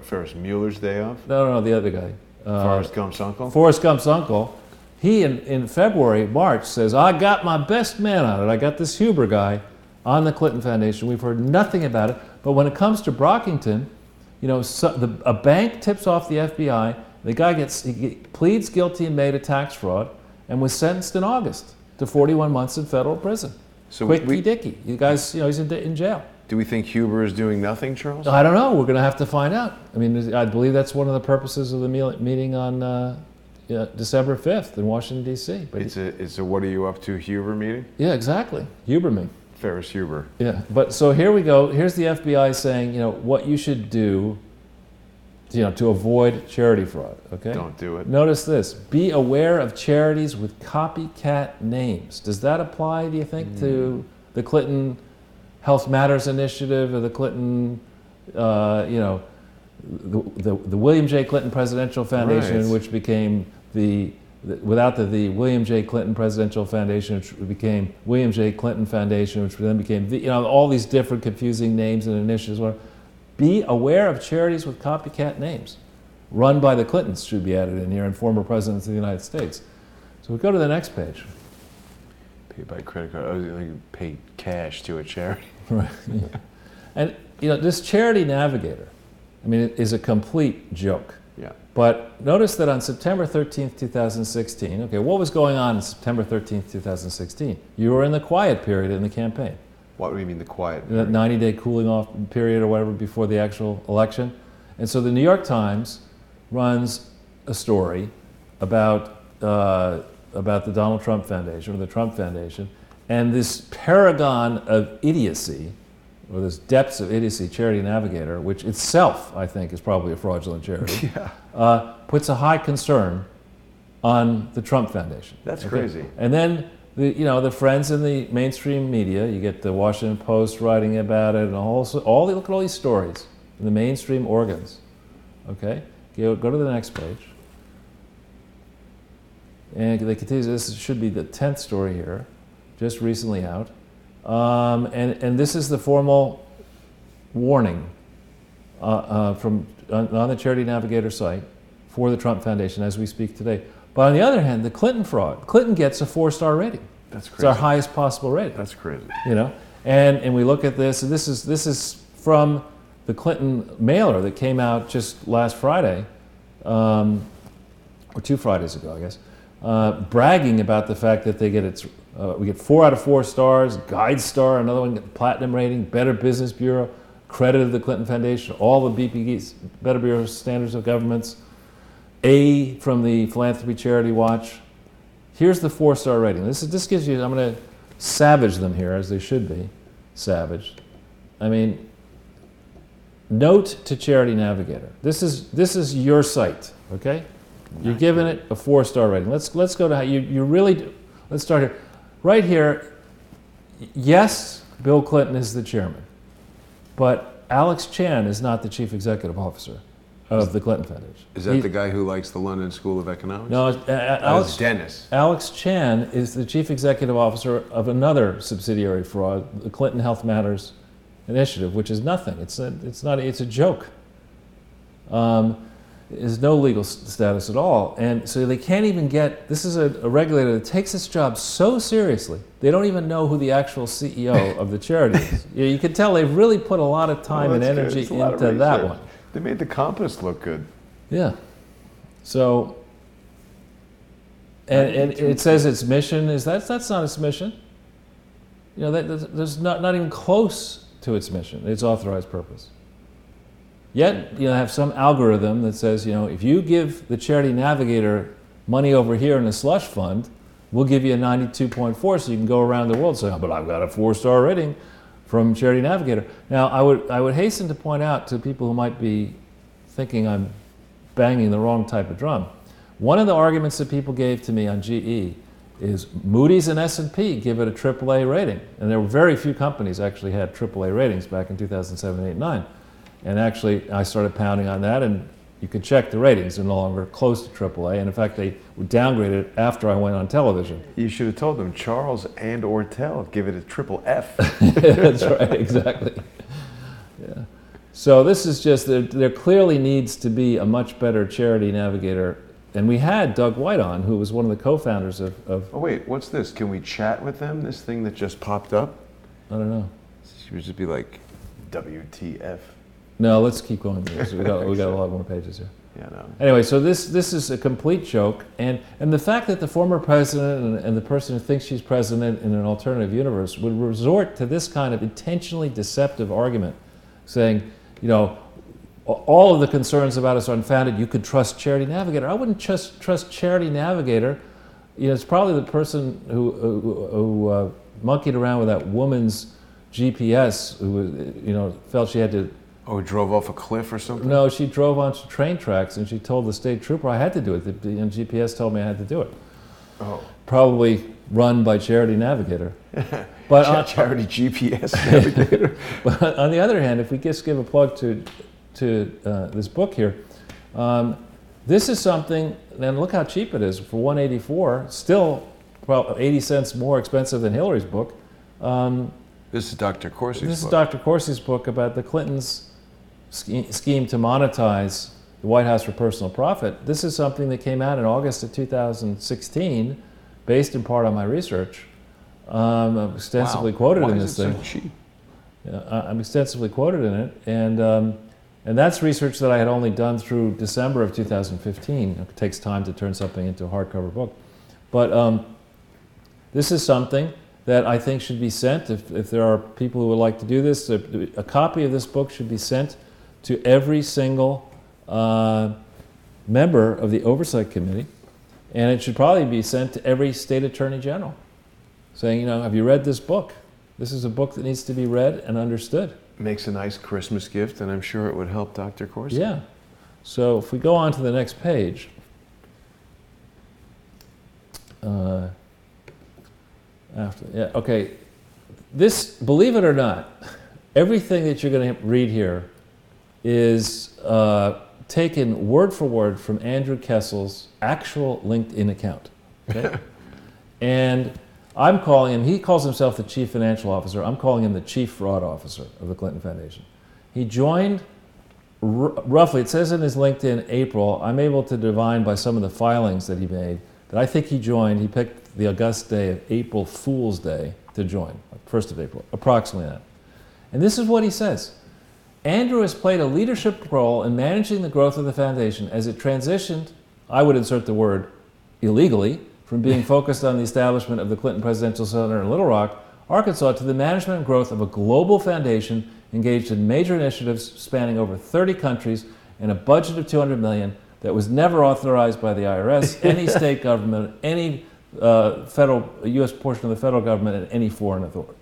Ferris Mueller's day off? No, the other guy. Forrest Gump's uncle? Forrest Gump's uncle. He, in February, March, says, I got my best man on it. I got this Huber guy on the Clinton Foundation. We've heard nothing about it. But when it comes to Brockington, you know, a bank tips off the FBI. The guy he pleads guilty and made a tax fraud and was sentenced in August to 41 months in federal prison. So Quickie Dicky. You guys, you know, he's in jail. Do we think Huber is doing nothing, Charles? I don't know. We're going to have to find out. I mean, I believe that's one of the purposes of the meeting on December 5th in Washington, D.C. But It's a what are you up to Huber meeting? yeah, exactly. Huberman. Ferris Huber. Yeah. But so here we go. Here's the FBI saying, you know, what you should do, you know, to avoid charity fraud. Okay. Don't do it. Notice this. Be aware of charities with copycat names. Does that apply, do you think, to the Clinton Health Matters Initiative or the Clinton, you know, the William J. Clinton Presidential Foundation, Right. which became without the William J. Clinton Presidential Foundation, which became William J. Clinton Foundation, which then became, you know, all these different confusing names and initiatives. Be aware of charities with copycat names. run by the Clintons should be added in here, and former presidents of the United States. So we go to the next page. Pay by credit card. I was going to pay cash to a charity. Right. And this Charity Navigator, I mean, it is a complete joke. Yeah. But notice that on September 13th, 2016, okay, what was going on September 13th, 2016? You were in the quiet period in the campaign. What do you mean the quiet? That 90-day cooling off period or whatever before the actual election. And so the New York Times runs a story about the Donald Trump Foundation, or the Trump Foundation, and this paragon of idiocy, or this depths of idiocy, Charity Navigator, which itself, I think, is probably a fraudulent charity, puts a high concern on the Trump Foundation. That's crazy. And then the friends in the mainstream media, you get the Washington Post writing about it, and look at all these stories in the mainstream organs. Okay, go to the next page. And they continue. This should be the 10th story here, just recently out. And this is the formal warning on the Charity Navigator site for the Trump Foundation as we speak today. But on the other hand, the Clinton fraud. Clinton gets a 4-star rating. That's crazy. It's our highest possible rating. That's crazy. And we look at this, and this is from the Clinton mailer that came out just last Friday, or 2 Fridays ago, I guess, bragging about the fact that they get we get 4 out of 4 stars, Guide Star, another one, platinum rating, Better Business Bureau, credit of the Clinton Foundation, all the BPG's, Better Bureau Standards of Governments, A from the Philanthropy Charity Watch. Here's the 4-star rating. This gives you, I'm going to savage them here, as they should be savaged. I mean, note to Charity Navigator. This is your site, okay? You're giving it a 4-star rating. Let's go to how you really do. Let's start here. Right here, yes, Bill Clinton is the chairman, but Alex Chan is not the chief executive officer of the Clinton Foundation. Is that the guy who likes the London School of Economics? No, Dennis. Alex Chan is the chief executive officer of another subsidiary fraud, the Clinton Health Matters Initiative, which is nothing. It's a joke. Is no legal status at all. And so they can't even get, this is a regulator that takes its job so seriously, they don't even know who the actual CEO of the charity is. You can tell they've really put a lot of time and energy into that one. They made the compass look good. Yeah. So, and it says its mission is, that's not its mission. There's not even close to its mission, its authorized purpose. Yet, have some algorithm that says, if you give the Charity Navigator money over here in a slush fund, we'll give you a 92.4 so you can go around the world and say, oh, but I've got a 4-star rating from Charity Navigator. Now, I would hasten to point out to people who might be thinking I'm banging the wrong type of drum. One of the arguments that people gave to me on GE is Moody's and S&P give it a AAA rating. And there were very few companies actually had AAA ratings back in 2007, 8, 9. And actually, I started pounding on that, and you can check the ratings. They're no longer close to AAA. And in fact, they were downgraded after I went on television. You should have told them Charles and Ortel give it a triple F. That's right, exactly. Yeah. So this is just, there clearly needs to be a much better Charity Navigator. And we had Doug White on, who was one of the co-founders of Oh, wait, what's this? Can we chat with them? This thing that just popped up? I don't know. She would just be like, WTF. No, let's keep going. We got a lot more pages here. Yeah, no. Anyway, so this is a complete joke, and the fact that the former president and the person who thinks she's president in an alternative universe would resort to this kind of intentionally deceptive argument, saying, all of the concerns about us are unfounded. You could trust Charity Navigator. I wouldn't trust Charity Navigator. It's probably the person who monkeyed around with that woman's GPS, who felt she had to. Oh, drove off a cliff or something? No, she drove onto train tracks and she told the state trooper I had to do it. The GPS told me I had to do it. Oh. Probably run by Charity Navigator. But Charity GPS Navigator. But on the other hand, if we just give a plug to this book here, this is something, and look how cheap it is for $184. Still, 80 cents more expensive than Hillary's book. This is Dr. Corsi's book. This is Dr. Corsi's book about the Clintons' scheme to monetize the White House for personal profit. This is something that came out in August of 2016, based in part on my research. I'm extensively quoted in this thing. Why is it so cheap? Yeah, I'm extensively quoted in it, and that's research that I had only done through December of 2015. It takes time to turn something into a hardcover book. But this is something that I think should be sent, if there are people who would like to do this, a copy of this book should be sent to every single member of the Oversight Committee, and it should probably be sent to every state attorney general, saying, have you read this book? This is a book that needs to be read and understood. Makes a nice Christmas gift, and I'm sure it would help Dr. Corsi. Yeah. So if we go on to the next page, this, believe it or not, everything that you're going to read here is taken word for word from Andrew Kessel's actual LinkedIn account. Okay? And I'm calling him, he calls himself the chief financial officer, I'm calling him the chief fraud officer of the Clinton Foundation. He joined roughly, it says in his LinkedIn, April. I'm able to divine by some of the filings that he made that I think he joined, he picked the august day of April Fool's Day to join, 1st of April, approximately that. And this is what he says. Andrew has played a leadership role in managing the growth of the foundation as it transitioned, I would insert the word illegally, from being focused on the establishment of the Clinton Presidential Center in Little Rock, Arkansas, to the management and growth of a global foundation engaged in major initiatives spanning over 30 countries and a budget of $200 million that was never authorized by the IRS, any state government, any federal, U.S. portion of the federal government, and any foreign authority.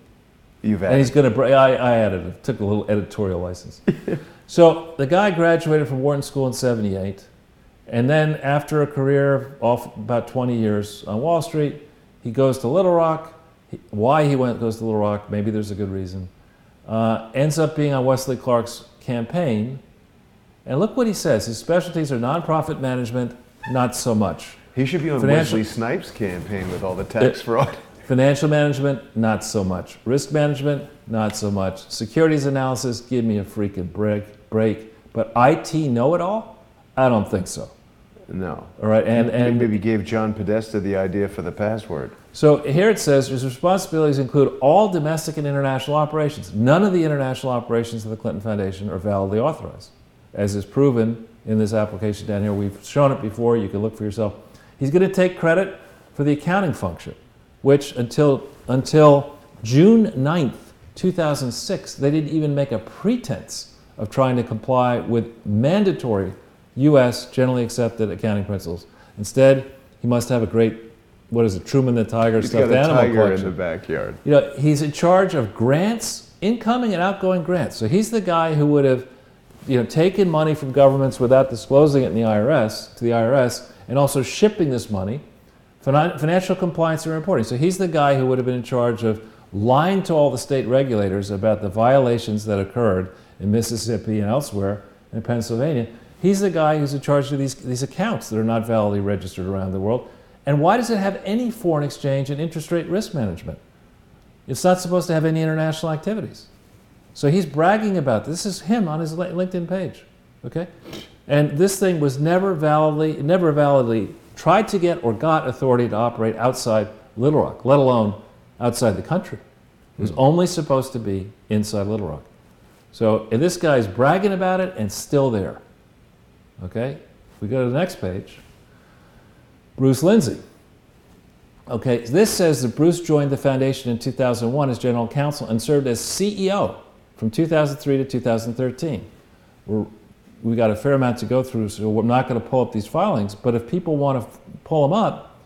You've added. And he's going to, I added it, took a little editorial license. So the guy graduated from Wharton School in '78. And then after a career of about 20 years on Wall Street, he goes to Little Rock. Why he goes to Little Rock, maybe there's a good reason. Ends up being on Wesley Clark's campaign. And look what he says. His specialties are nonprofit management, not so much. He should be on Wesley Snipes' campaign with all the tax fraud. Financial management, not so much. Risk management, not so much. Securities analysis, give me a freaking break. But IT know-it-all? I don't think so. No. All right, and maybe gave John Podesta the idea for the password. So here it says his responsibilities include all domestic and international operations. None of the international operations of the Clinton Foundation are validly authorized, as is proven in this application down here. We've shown it before. You can look for yourself. He's going to take credit for the accounting function, which until June 9th, 2006, they didn't even make a pretense of trying to comply with mandatory U.S. generally accepted accounting principles. Instead, he must have a great, what is it, Truman the Tiger stuffed animal collection. He's got a tiger in the backyard. He's in charge of grants, incoming and outgoing grants. So he's the guy who would have, taken money from governments without disclosing it in the IRS, to the IRS, and also shipping this money, financial compliance and reporting. So he's the guy who would have been in charge of lying to all the state regulators about the violations that occurred in Mississippi and elsewhere in Pennsylvania. He's the guy who's in charge of these accounts that are not validly registered around the world. And why does it have any foreign exchange and interest rate risk management? It's not supposed to have any international activities. So he's bragging about this. This is him on his LinkedIn page, okay? And this thing was never validly tried to get or got authority to operate outside Little Rock, let alone outside the country. It was only supposed to be inside Little Rock. So and this guy's bragging about it and still there. Okay, if we go to the next page, Bruce Lindsay. Okay, this says that Bruce joined the foundation in 2001 as general counsel and served as CEO from 2003 to 2013. We got a fair amount to go through, so we're not going to pull up these filings, but if people want to pull them up,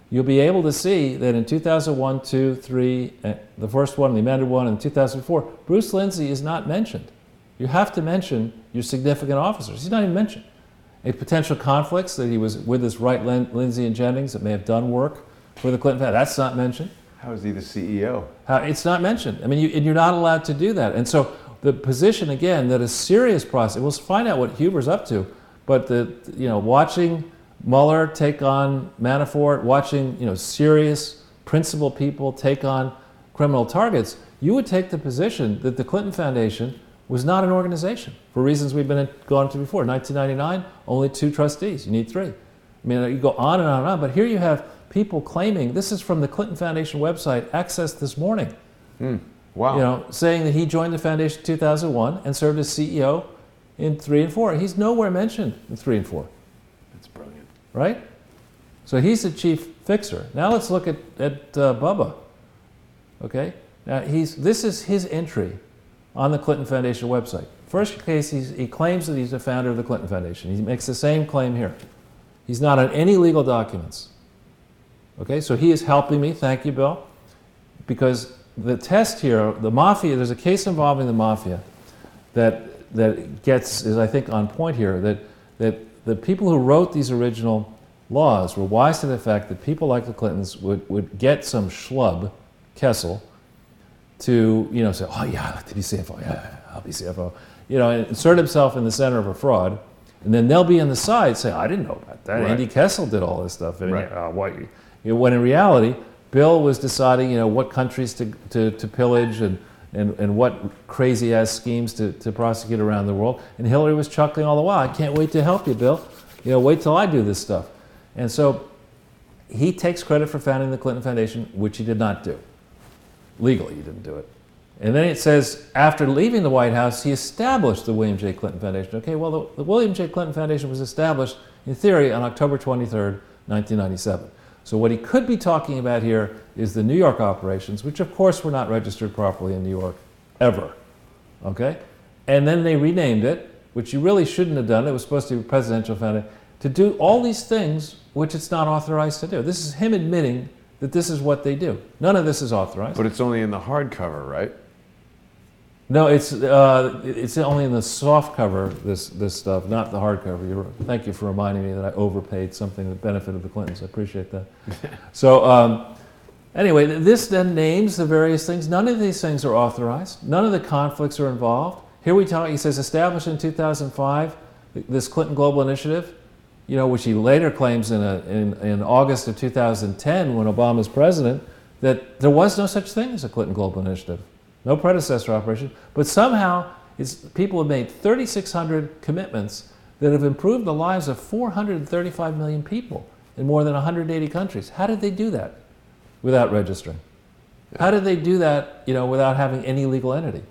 you'll be able to see that in 2001, 2, 3, the first one, the amended one, and 2004, Bruce Lindsay is not mentioned. You have to mention your significant officers. He's not even mentioned. Any potential conflicts that he was with his right, Lindsay and Jennings, that may have done work for the Clinton family, that's not mentioned. How is he the CEO? It's not mentioned. I mean, and you're not allowed to do that. And so the position, again, that a serious process, we'll find out what Huber's up to, but watching Mueller take on Manafort, watching serious principled people take on criminal targets, you would take the position that the Clinton Foundation was not an organization for reasons we've been gone to before. 1999, only 2 trustees. You need 3. I mean, you go on and on and on. But here you have people claiming, this is from the Clinton Foundation website, accessed this morning. Wow. You know, saying that he joined the foundation in 2001 and served as CEO in 3 and 4. He's nowhere mentioned in 3 and 4. That's brilliant. Right? So he's the chief fixer. Now let's look at Bubba. Okay? Now this is his entry on the Clinton Foundation website. First case, he claims that he's the founder of the Clinton Foundation. He makes the same claim here. He's not on any legal documents. Okay, so he is helping me, thank you, Bill, because the test here, the mafia, there's a case involving the mafia that is, I think, on point here, that the people who wrote these original laws were wise to the fact that people like the Clintons would get some schlub, Kessel, to, you know, say, oh yeah, I'd like to be CFO, yeah, I'll be CFO, you know, and insert himself in the center of a fraud, and then they'll be on the side saying, I didn't know about that. Right. Andy Kessel did all this stuff. And, Right. You know, when in reality, Bill was deciding, you know, what countries to pillage and what crazy ass schemes to prosecute around the world. And Hillary was chuckling all the while. I can't wait to help you, Bill. You know, wait till I do this stuff. And so he takes credit for founding the Clinton Foundation, which he did not do. Legally, he didn't do it. And then it says, after leaving the White House, he established the William J. Clinton Foundation. Okay, well, the William J. Clinton Foundation was established, in theory, on October 23rd, 1997. So what he could be talking about here is the New York operations, which of course were not registered properly in New York, ever. Okay? And then they renamed it, which you really shouldn't have done. It was supposed to be a presidential foundation, to do all these things which it's not authorized to do. This is him admitting that this is what they do. None of this is authorized. But it's only in the hardcover, right? No, it's only in the soft cover, this stuff, not the hardcover. Thank you for reminding me that I overpaid something that benefited the Clintons. I appreciate that. So anyway, this then names the various things. None of these things are authorized. None of the conflicts are involved. Here he says, established in 2005, this Clinton Global Initiative, you know, which he later claims in August of 2010, when Obama's president, that there was no such thing as a Clinton Global Initiative. No predecessor operation, but somehow people have made 3,600 commitments that have improved the lives of 435 million people in more than 180 countries. How did they do that without registering? How did they do that, you know, without having any legal entity?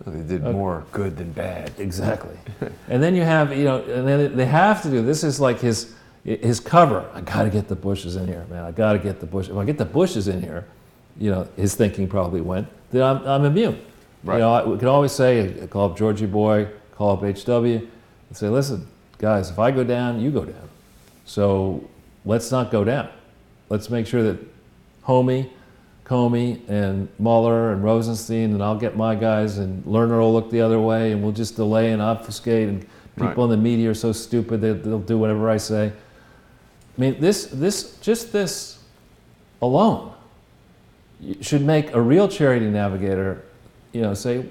Well, they did more good than bad. Exactly. And then you have, you know, and then they have to do, this is like his cover. I got to get the Bushes in here, man. I got to get the Bushes. If I get the Bushes in here, you know, his thinking probably went, then I'm immune. Right. You know, we can always say, call up Georgie Boy, call up HW, and say, listen, guys, if I go down, you go down. So let's not go down. Let's make sure that Comey, and Mueller, and Rosenstein, and I'll get my guys, and Lerner will look the other way, and we'll just delay and obfuscate, and people in the media are so stupid that they'll do whatever I say. I mean, just this alone should make a real charity navigator, you know, say,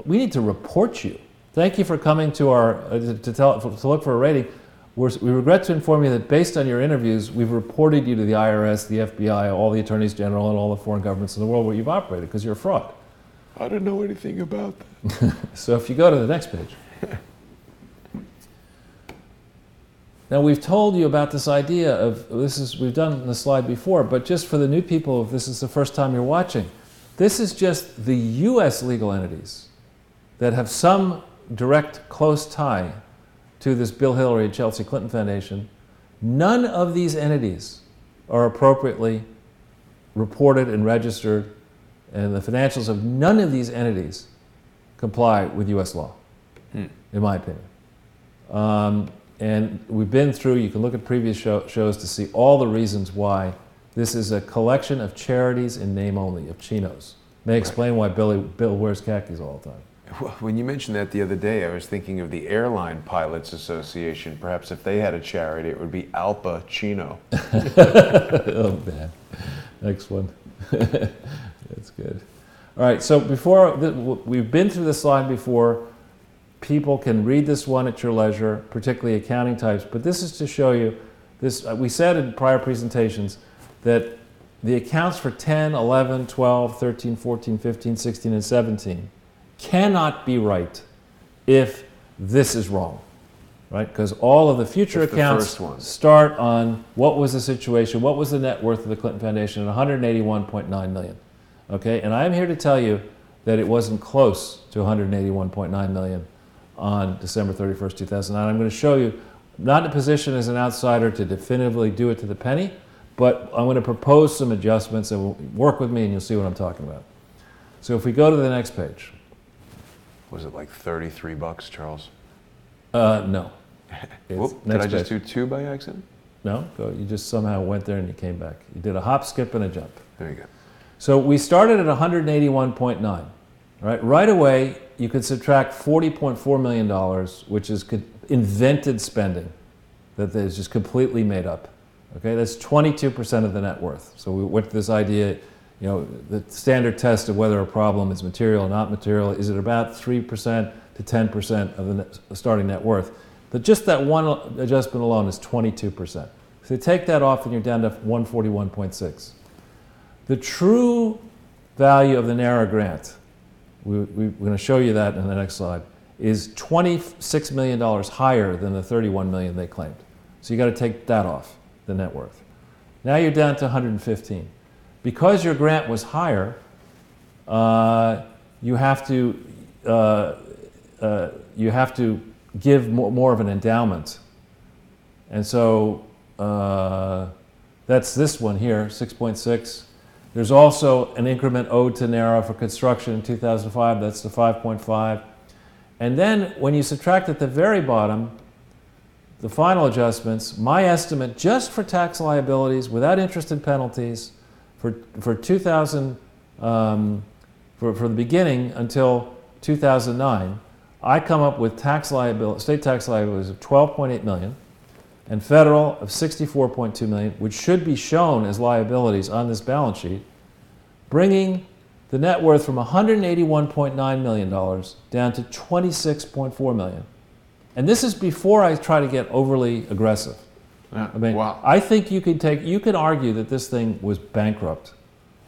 we need to report you. Thank you for coming to our to look for a rating. We regret to inform you that based on your interviews, we've reported you to the IRS, the FBI, all the attorneys general, and all the foreign governments in the world where you've operated because you're a fraud. I don't know anything about that. So if you go to the next page. Now we've told you about this idea of, we've done the slide before, but just for the new people, if this is the first time you're watching, this is just the US legal entities that have some direct close tie to this Bill Hillary and Chelsea Clinton Foundation. None of these entities are appropriately reported and registered, and the financials of none of these entities comply with US law, in my opinion. And we've been through, you can look at previous shows to see all the reasons why this is a collection of charities in name only, of chinos. May explain why Bill wears khakis all the time. Well, when you mentioned that the other day, I was thinking of the Airline Pilots Association. Perhaps if they had a charity, it would be Alpa Chino. Oh, man. Next one. That's good. All right, so we've been through this slide before. People can read this one at your leisure, particularly accounting types, but this is to show you this. We said in prior presentations that the accounts for 10, 11, 12, 13, 14, 15, 16, and 17 cannot be right if this is wrong, right? Because all of the future If the accounts first one. start on what was the situation, what was the net worth of the Clinton Foundation at 181.9 million. Okay, and I'm here to tell you that it wasn't close to 181.9 million on December 31st, 2009. I'm going to show you, not in a position as an outsider to definitively do it to the penny, but I'm going to propose some adjustments and work with me and you'll see what I'm talking about. So if we go to the next page. Was it like $33, Charles? No. Whoop, did I just do 2 by accident? No, you just somehow went there and you came back. You did a hop, skip, and a jump. There you go. So we started at 181.9. Right away, you could subtract $40.4 million, which is invented spending that is just completely made up. Okay, that's 22% of the net worth. So we went to this idea, you know, the standard test of whether a problem is material or not material. Is it about 3% to 10% of the starting net worth? But just that one adjustment alone is 22%. So you take that off and you're down to 141.6. The true value of the NARA grant, we're going to show you that in the next slide, is $26 million higher than the $31 million they claimed. So you got to take that off the net worth. Now you're down to 115. Because your grant was higher, you have to give more of an endowment. And so that's this one here, 6.6. There's also an increment owed to NARA for construction in 2005, that's the 5.5. And then when you subtract at the very bottom, the final adjustments, my estimate just for tax liabilities without interest and penalties for the beginning until 2009, I come up with state tax liabilities of 12.8 million and federal of 64.2 million, which should be shown as liabilities on this balance sheet, bringing the net worth from $181.9 million down to $26.4 million. And this is before I try to get overly aggressive. I mean, wow. I think you can argue that this thing was bankrupt,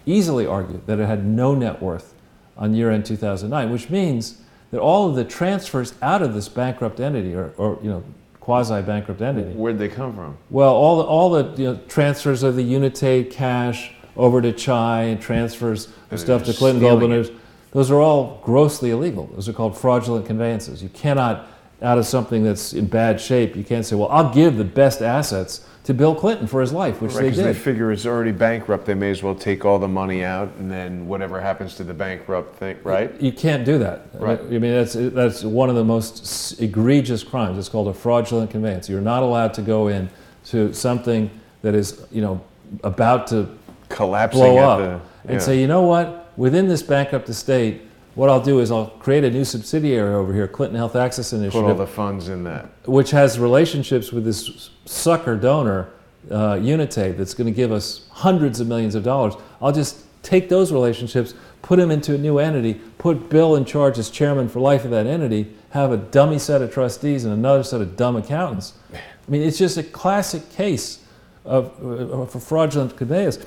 easily argue that it had no net worth on year-end 2009, which means that all of the transfers out of this bankrupt entity, or you know, quasi-bankrupt entity. Where'd they come from? Well, all the transfers of the Unitate cash over to Chai and transfers of stuff to Clinton Global News, those are all grossly illegal. Those are called fraudulent conveyances. You cannot, out of something that's in bad shape, you can't say, well, I'll give the best assets to Bill Clinton for his life, which they did. They figure it's already bankrupt, they may as well take all the money out, and then whatever happens to the bankrupt thing, right? You can't do that. Right. I mean, that's one of the most egregious crimes. It's called a fraudulent conveyance. You're not allowed to go in to something that is, you know, about to Collapsing blow at up and say, you know what, within this bankrupt estate, what I'll do is I'll create a new subsidiary over here, Clinton Health Access Initiative. Put all the funds in that. Which has relationships with this sucker donor, Unitate, that's going to give us hundreds of millions of dollars. I'll just take those relationships, put them into a new entity, put Bill in charge as chairman for life of that entity, have a dummy set of trustees and another set of dumb accountants. I mean, it's just a classic case of fraudulent conveyance.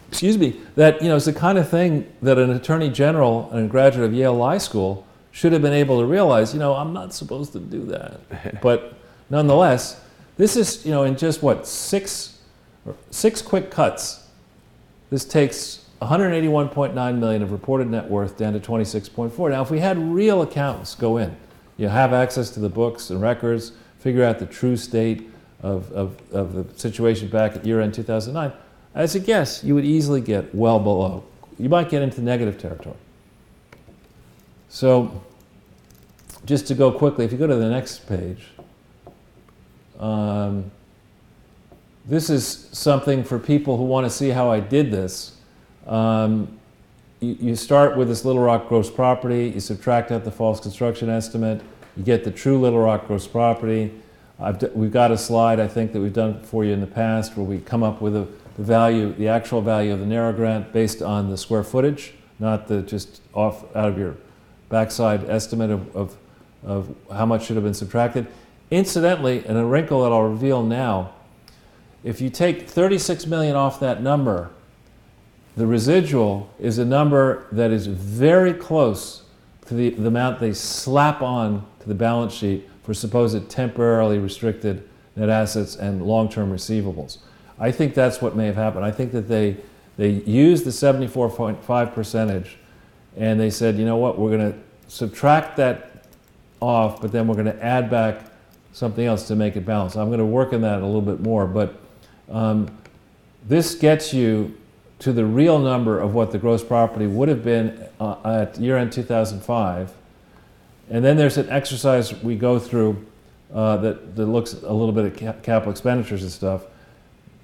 Excuse me, that, you know, it's the kind of thing that an attorney general and a graduate of Yale Law School should have been able to realize, you know, I'm not supposed to do that. But nonetheless, this is, you know, in just what, six quick cuts, this takes 181.9 million of reported net worth down to 26.4. Now, if we had real accountants go in, you have access to the books and records, figure out the true state of the situation back at year-end 2009, as a guess, you would easily get well below. You might get into negative territory. So, just to go quickly, if you go to the next page, this is something for people who want to see how I did this. You start with this Little Rock gross property, you subtract out the false construction estimate, you get the true Little Rock gross property. We've got a slide, I think, that we've done for you in the past where we come up with the actual value of the NARA grant based on the square footage, not the just out of your backside estimate of how much should have been subtracted. Incidentally, and a wrinkle that I'll reveal now, if you take 36 million off that number, the residual is a number that is very close to the amount they slap on to the balance sheet for supposed temporarily restricted net assets and long-term receivables. I think that's what may have happened. I think that they used the 74.5 percentage and they said, you know what, we're going to subtract that off, but then we're going to add back something else to make it balance. I'm going to work on that a little bit more, but this gets you to the real number of what the gross property would have been at year-end 2005. And then there's an exercise we go through that looks a little bit at capital expenditures and stuff.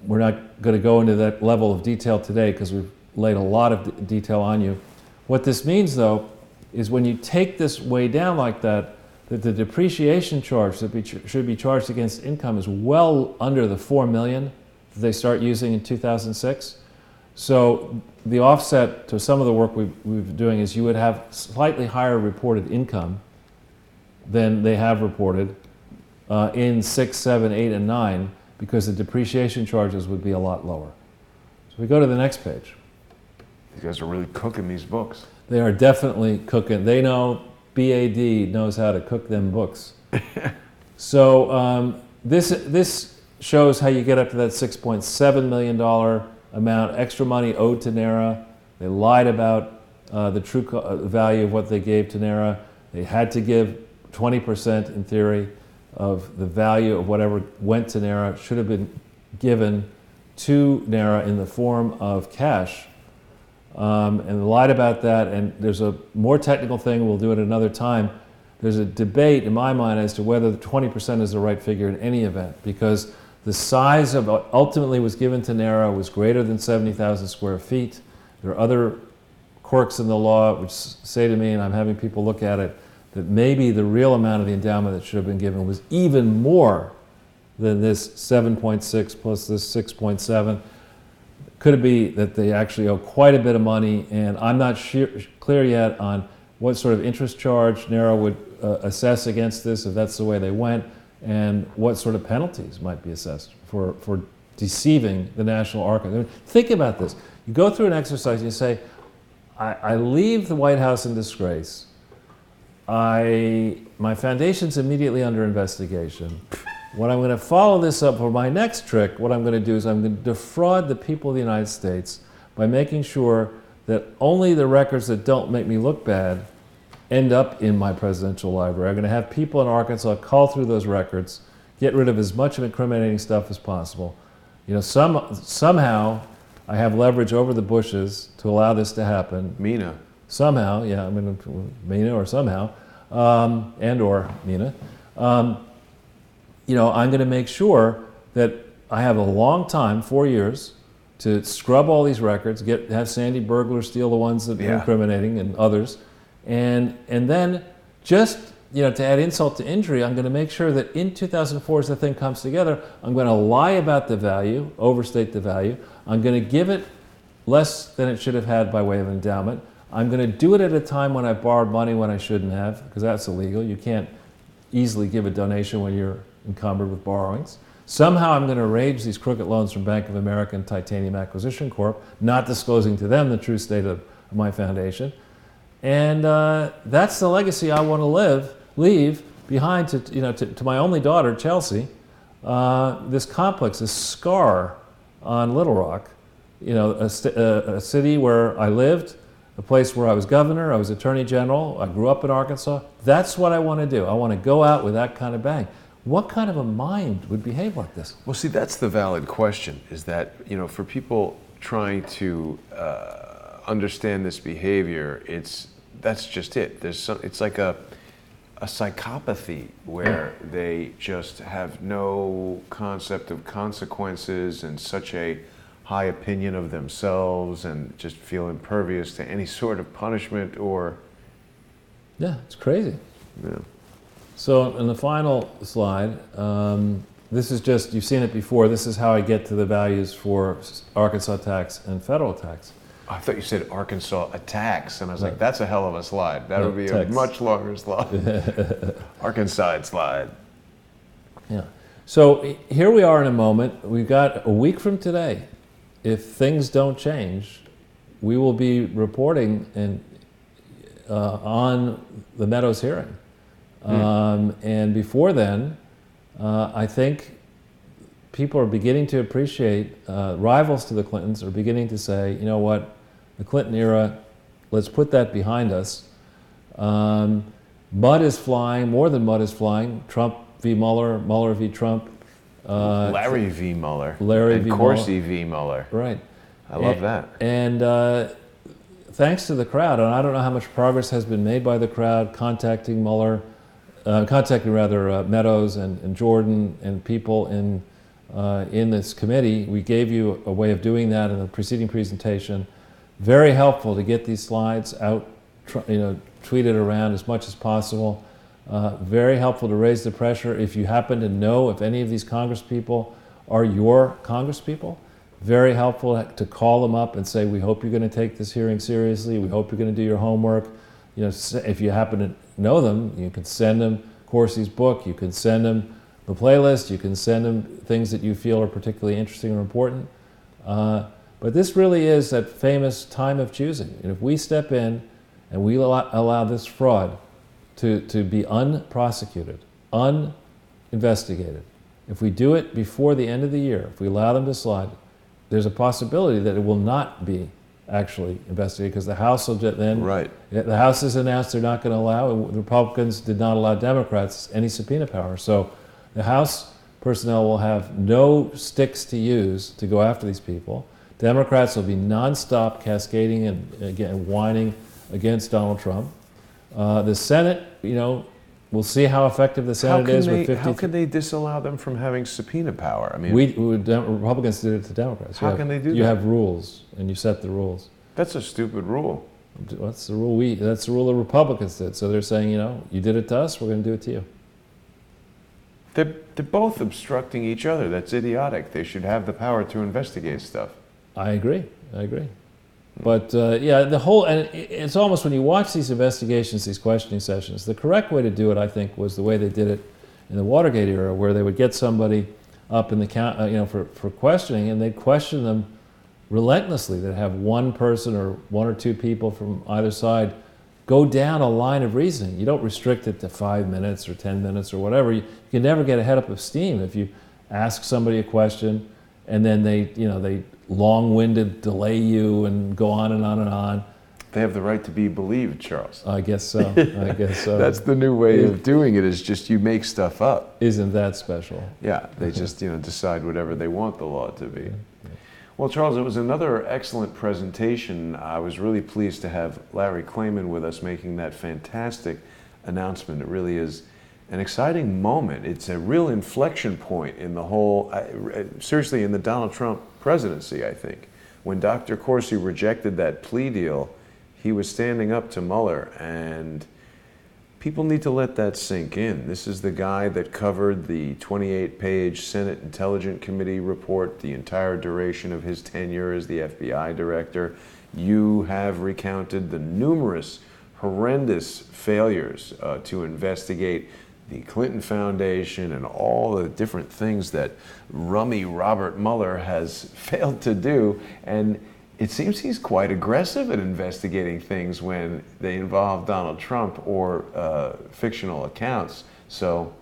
We're not going to go into that level of detail today because we've laid a lot of detail on you. What this means, though, is when you take this way down like that, that the depreciation charge that should be charged against income is well under the $4 million that they start using in 2006. So the offset to some of the work we've been doing is you would have slightly higher reported income than they have reported in 6, 7, 8, and 9 because the depreciation charges would be a lot lower. So we go to the next page. You guys are really cooking these books. They are definitely cooking. They know, BAD knows how to cook them books. So this shows how you get up to that $6.7 million amount, extra money owed to NARA. They lied about the true value of what they gave to NARA. They had to give 20% in theory of the value of whatever went to NARA should have been given to NARA in the form of cash. And they lied about that, and there's a more technical thing, we'll do it another time. There's a debate in my mind as to whether the 20% is the right figure in any event, because the size of what ultimately was given to NARA was greater than 70,000 square feet. There are other quirks in the law which say to me, and I'm having people look at it, that maybe the real amount of the endowment that should have been given was even more than this 7.6 plus this 6.7. Could it be that they actually owe quite a bit of money, and I'm not clear yet on what sort of interest charge NARA would assess against this if that's the way they went, and what sort of penalties might be assessed for deceiving the National Archives. Think about this. You go through an exercise, you say, I leave the White House in disgrace. My foundation's immediately under investigation. When I'm going to follow this up for my next trick, what I'm going to do is I'm going to defraud the people of the United States by making sure that only the records that don't make me look bad end up in my presidential library. I'm going to have people in Arkansas call through those records, get rid of as much of incriminating stuff as possible. You know, somehow I have leverage over the Bushes to allow this to happen. Mina. Somehow, yeah, I mean, Mina or somehow, and or Mina. You know, I'm going to make sure that I have a long time, 4 years, to scrub all these records, have Sandy Burglar steal the ones that are incriminating and others, and then just, you know, to add insult to injury, I'm going to make sure that in 2004, as the thing comes together, I'm going to lie about the value, overstate the value. I'm going to give it less than it should have had by way of endowment. I'm going to do it at a time when I borrowed money when I shouldn't have, because that's illegal. You can't easily give a donation when you're encumbered with borrowings. Somehow I'm going to arrange these crooked loans from Bank of America and Titanium Acquisition Corp., not disclosing to them the true state of my foundation. And that's the legacy I want to leave behind to my only daughter, Chelsea, this complex, this scar on Little Rock, you know, a city where I lived, a place where I was governor, I was attorney general, I grew up in Arkansas. That's what I want to do. I want to go out with that kind of bang. What kind of a mind would behave like this? Well, see, that's the valid question, is that, you know, for people trying to understand this behavior, that's just it. It's like a psychopathy where they just have no concept of consequences and such a high opinion of themselves and just feel impervious to any sort of punishment or... Yeah, it's crazy. Yeah. So in the final slide, this is just, you've seen it before, this is how I get to the values for Arkansas tax and federal tax. I thought you said Arkansas attacks, and I was like, that's a hell of a slide. That would be text. a much longer slide. Arkansas slide. Yeah. So here we are in a moment. We've got a week from today. If things don't change, we will be reporting on the Meadows hearing. And before then, I think people are beginning to appreciate, rivals to the Clintons are beginning to say, you know what, the Clinton era, let's put that behind us. Mud is flying, more than mud is flying. Trump v. Mueller, Mueller v. Trump. Larry v. Mueller. Larry and v. Corsi v. Mueller. Right. I love that. And thanks to the crowd, and I don't know how much progress has been made by the crowd contacting Mueller, Meadows and Jordan and people in this committee. We gave you a way of doing that in the preceding presentation. Very helpful to get these slides out, tweeted around as much as possible. Very helpful to raise the pressure. If you happen to know if any of these Congresspeople are your Congresspeople, very helpful to call them up and say, we hope you're going to take this hearing seriously. We hope you're going to do your homework. If you happen to know them, you can send them Corsi's book. You can send them the playlist. You can send them things that you feel are particularly interesting or important. But this really is that famous time of choosing. And if we step in and we allow this fraud to be unprosecuted, uninvestigated, if we do it before the end of the year, if we allow them to slide, there's a possibility that it will not be actually investigated because the House will then, right. The House has announced they're not going to allow, the Republicans did not allow Democrats any subpoena power. So the House personnel will have no sticks to use to go after these people. Democrats will be nonstop cascading and again whining against Donald Trump. The Senate, we'll see how effective the Senate is with 50. How can they disallow them from having subpoena power? I mean, Republicans did it to Democrats. How can they do that? You have rules, and you set the rules. That's a stupid rule. That's the rule that's the rule the Republicans did. So they're saying, you did it to us, we're going to do it to you. They're both obstructing each other. That's idiotic. They should have the power to investigate stuff. I agree. But and it's almost when you watch these investigations, these questioning sessions, the correct way to do it, I think, was the way they did it in the Watergate era, where they would get somebody up in the for questioning, and they'd question them relentlessly. They'd have one person or one or two people from either side go down a line of reasoning. You don't restrict it to 5 minutes or 10 minutes or whatever. You can never get a head up of steam if you ask somebody a question and then they long-winded delay you and go on and on and on. They have the right to be believed, Charles. I guess so. That's the new way of doing it, is just you make stuff up. Isn't that special? Yeah, they just decide whatever they want the law to be. Well, Charles, it was another excellent presentation. I was really pleased to have Larry Klayman with us making that fantastic announcement. It really is an exciting moment. It's a real inflection point in the whole, seriously, in the Donald Trump presidency, I think. When Dr. Corsi rejected that plea deal, he was standing up to Mueller, and people need to let that sink in. This is the guy that covered the 28-page Senate Intelligence Committee report the entire duration of his tenure as the FBI director. You have recounted the numerous horrendous failures to investigate the Clinton Foundation and all the different things that rummy Robert Mueller has failed to do. And it seems he's quite aggressive at investigating things when they involve Donald Trump or fictional accounts. So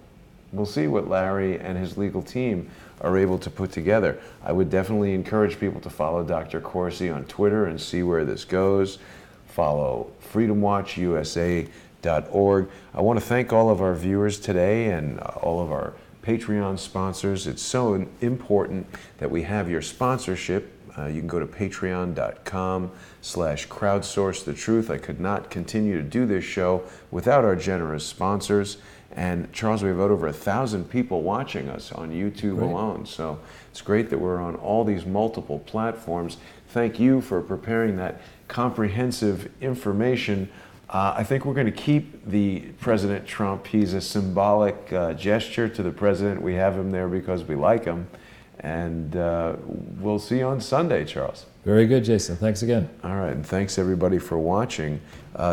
we'll see what Larry and his legal team are able to put together. I would definitely encourage people to follow Dr. Corsi on Twitter and see where this goes. Follow freedomwatchusa.org. I want to thank all of our viewers today and all of our Patreon sponsors. It's so important that we have your sponsorship. You can go to patreon.com/crowdsourcethetruth. I could not continue to do this show without our generous sponsors. And Charles, we have over 1,000 people watching us on YouTube alone. So it's great that we're on all these multiple platforms. Thank you for preparing that comprehensive information. I think we're going to keep the President Trump. He's a symbolic gesture to the president. We have him there because we like him. And we'll see you on Sunday, Charles. Very good, Jason. Thanks again. All right, and thanks everybody for watching.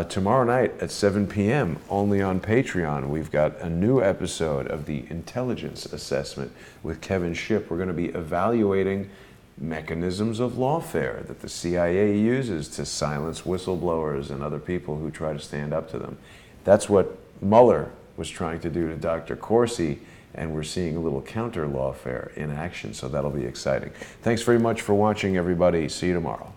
Tomorrow night at 7 p.m., only on Patreon, we've got a new episode of the Intelligence Assessment with Kevin Shipp. We're going to be evaluating mechanisms of lawfare that the CIA uses to silence whistleblowers and other people who try to stand up to them. That's what Mueller was trying to do to Dr. Corsi, and we're seeing a little counter lawfare in action, so that'll be exciting. Thanks very much for watching, everybody. See you tomorrow.